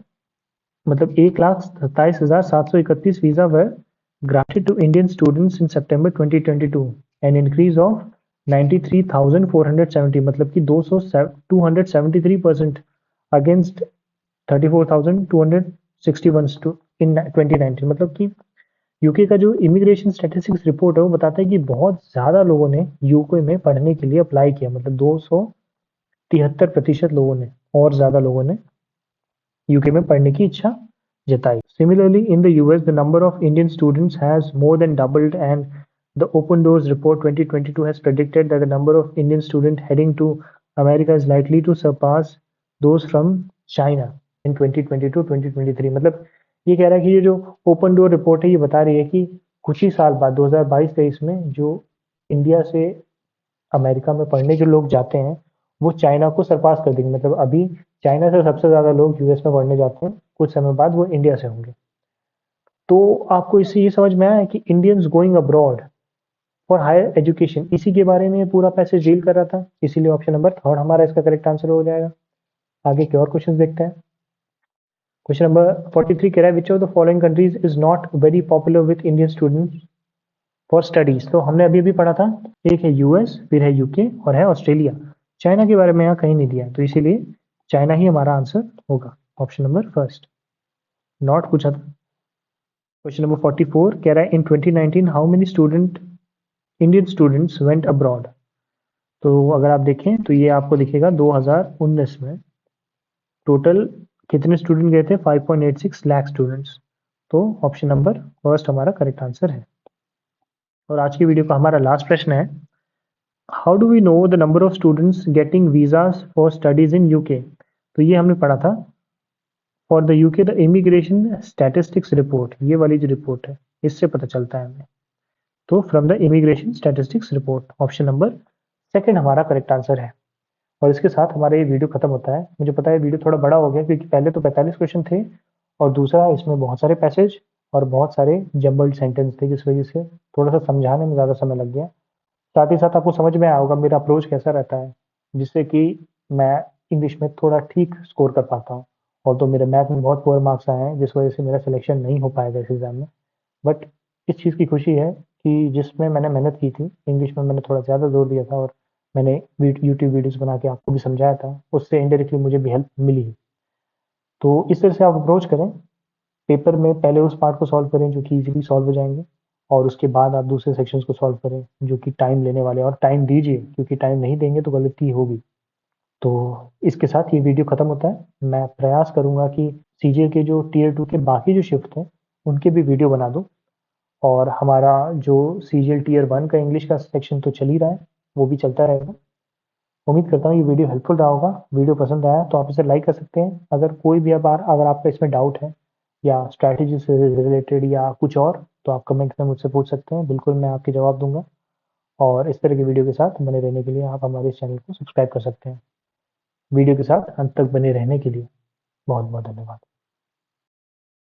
मतलब 1,27,731 visa were granted to Indian students in September 2022, an increase of 93,470, मतलब कि 273% अगेंस्ट 34,261 इन 2019। मतलब कि यूके का जो इमिग्रेशन स्टैटिस्टिक्स रिपोर्ट है वो बताता है कि बहुत ज़्यादा लोगों ने यूके में पढ़ने के लिए अप्लाई किया, मतलब 273% लोगों ने और ज़्यादा लोगों ने यूके में पढ़ने की इच्छा जताई। Similarly, in the US, the number of Indian students has more than doubled, and the Open Doors Report 2022 has predicted that the number of Indian students heading to America is likely to surpass those from China in 2022-2023। मतलब ये कह रहा है कि ये जो open door report है ये बता रही है कि कुछ ही साल बाद 2022-23 में जो इंडिया से अमेरिका में पढ़ने जो लोग जाते हैं वो चाइना को सरपास कर देंगे। मतलब अभी चाइना से सबसे ज़्यादा लोग यूएस में पढ़ने जाते हैं, कुछ समय बाद वो इंडिया से होंगे। तो आपको इससे ये समझ में आया कि Indians going abroad for higher education, इसी के बारे में पूरा पैसेज डील कर रहा था, इसीलिए ऑप्शन नंबर 3 हमारा इसका करेक्ट आंसर हो जाएगा। आगे के और क्वेश्चन देखते हैं। क्वेश्चन नंबर 43 कह रहा है which of the following countries is not very popular with Indian students. For studies तो हमने अभी भी पढ़ा था, एक है यूएस, फिर है यूके और है ऑस्ट्रेलिया। चाइना के बारे में यहाँ कहीं नहीं दिया है, तो इसीलिए चाइना ही हमारा आंसर होगा। Option number first. नॉट पूछा था। क्वेश्चन नंबर 44 कह रहा है इन 2019 how many student Indian students went abroad. तो अगर आप देखें तो ये आपको दिखेगा 2019 में टोटल कितने स्टूडेंट गए थे, 5.86 लाख स्टूडेंट्स। तो ऑप्शन नंबर फर्स्ट हमारा करेक्ट आंसर है। और आज की वीडियो का हमारा लास्ट प्रश्न है, how do we know the number of students getting visas for studies in UK. तो ये हमने पढ़ा था, for the UK the immigration statistics report, ये वाली जो रिपोर्ट है इससे पता चलता है हमें। तो from the immigration statistics report, option number second हमारा करेक्ट आंसर है। और इसके साथ हमारा ये वीडियो खत्म होता है। मुझे पता है वीडियो थोड़ा बड़ा हो गया क्योंकि पहले तो 45 क्वेश्चन थे और दूसरा इसमें बहुत सारे पैसेज और बहुत सारे जम्बल्ड सेंटेंस थे, जिस वजह से थोड़ा सा समझाने में ज़्यादा समय लग गया। साथ ही साथ आपको समझ में आया होगा मेरा अप्रोच कैसा रहता है, जिससे कि मैं इंग्लिश में थोड़ा ठीक स्कोर कर पाता हूँ। और तो मेरे मैथ में बहुत पुअर मार्क्स आए हैं, जिस वजह से मेरा सिलेक्शन नहीं हो पाएगा इस एग्ज़ाम में। बट इस चीज़ की खुशी है कि जिसमें मैंने मेहनत की थी, इंग्लिश में मैंने थोड़ा ज़्यादा ज़ोर दिया था और मैंने यूट्यूब वीडियोज़ बना के आपको भी समझाया था, उससे इनडायरेक्टली मुझे भी हेल्प मिली है। तो इस तरह से आप अप्रोच करें, पेपर में पहले उस पार्ट को सॉल्व करें जो कि इजीली सॉल्व हो जाएंगे, और उसके बाद आप दूसरे सेक्शंस को सॉल्व करें जो कि टाइम लेने वाले हैं। और टाइम दीजिए, क्योंकि टाइम नहीं देंगे तो गलती होगी। तो इसके साथ ये वीडियो खत्म होता है। मैं प्रयास करूंगा कि सीजे के जो टीयर 2 के बाकी जो शिफ्ट हैं उनके भी वीडियो बना दूं। और हमारा जो सीजीएल टीयर 1 का इंग्लिश का सेक्शन तो चल ही रहा है, वो भी चलता रहेगा। उम्मीद करता हूँ ये वीडियो हेल्पफुल रहा होगा। वीडियो पसंद आया तो आप इसे लाइक कर सकते हैं। अगर कोई भी अगर आपका इसमें डाउट है या स्ट्रैटेजी से रिलेटेड या कुछ और, तो आप कमेंट में मुझसे पूछ सकते हैं, बिल्कुल मैं आपके जवाब दूंगा। और इस तरह की वीडियो के साथ बने रहने के लिए आप हमारे इस चैनल को सब्सक्राइब कर सकते हैं। वीडियो के साथ अंत तक बने रहने के लिए बहुत बहुत धन्यवाद।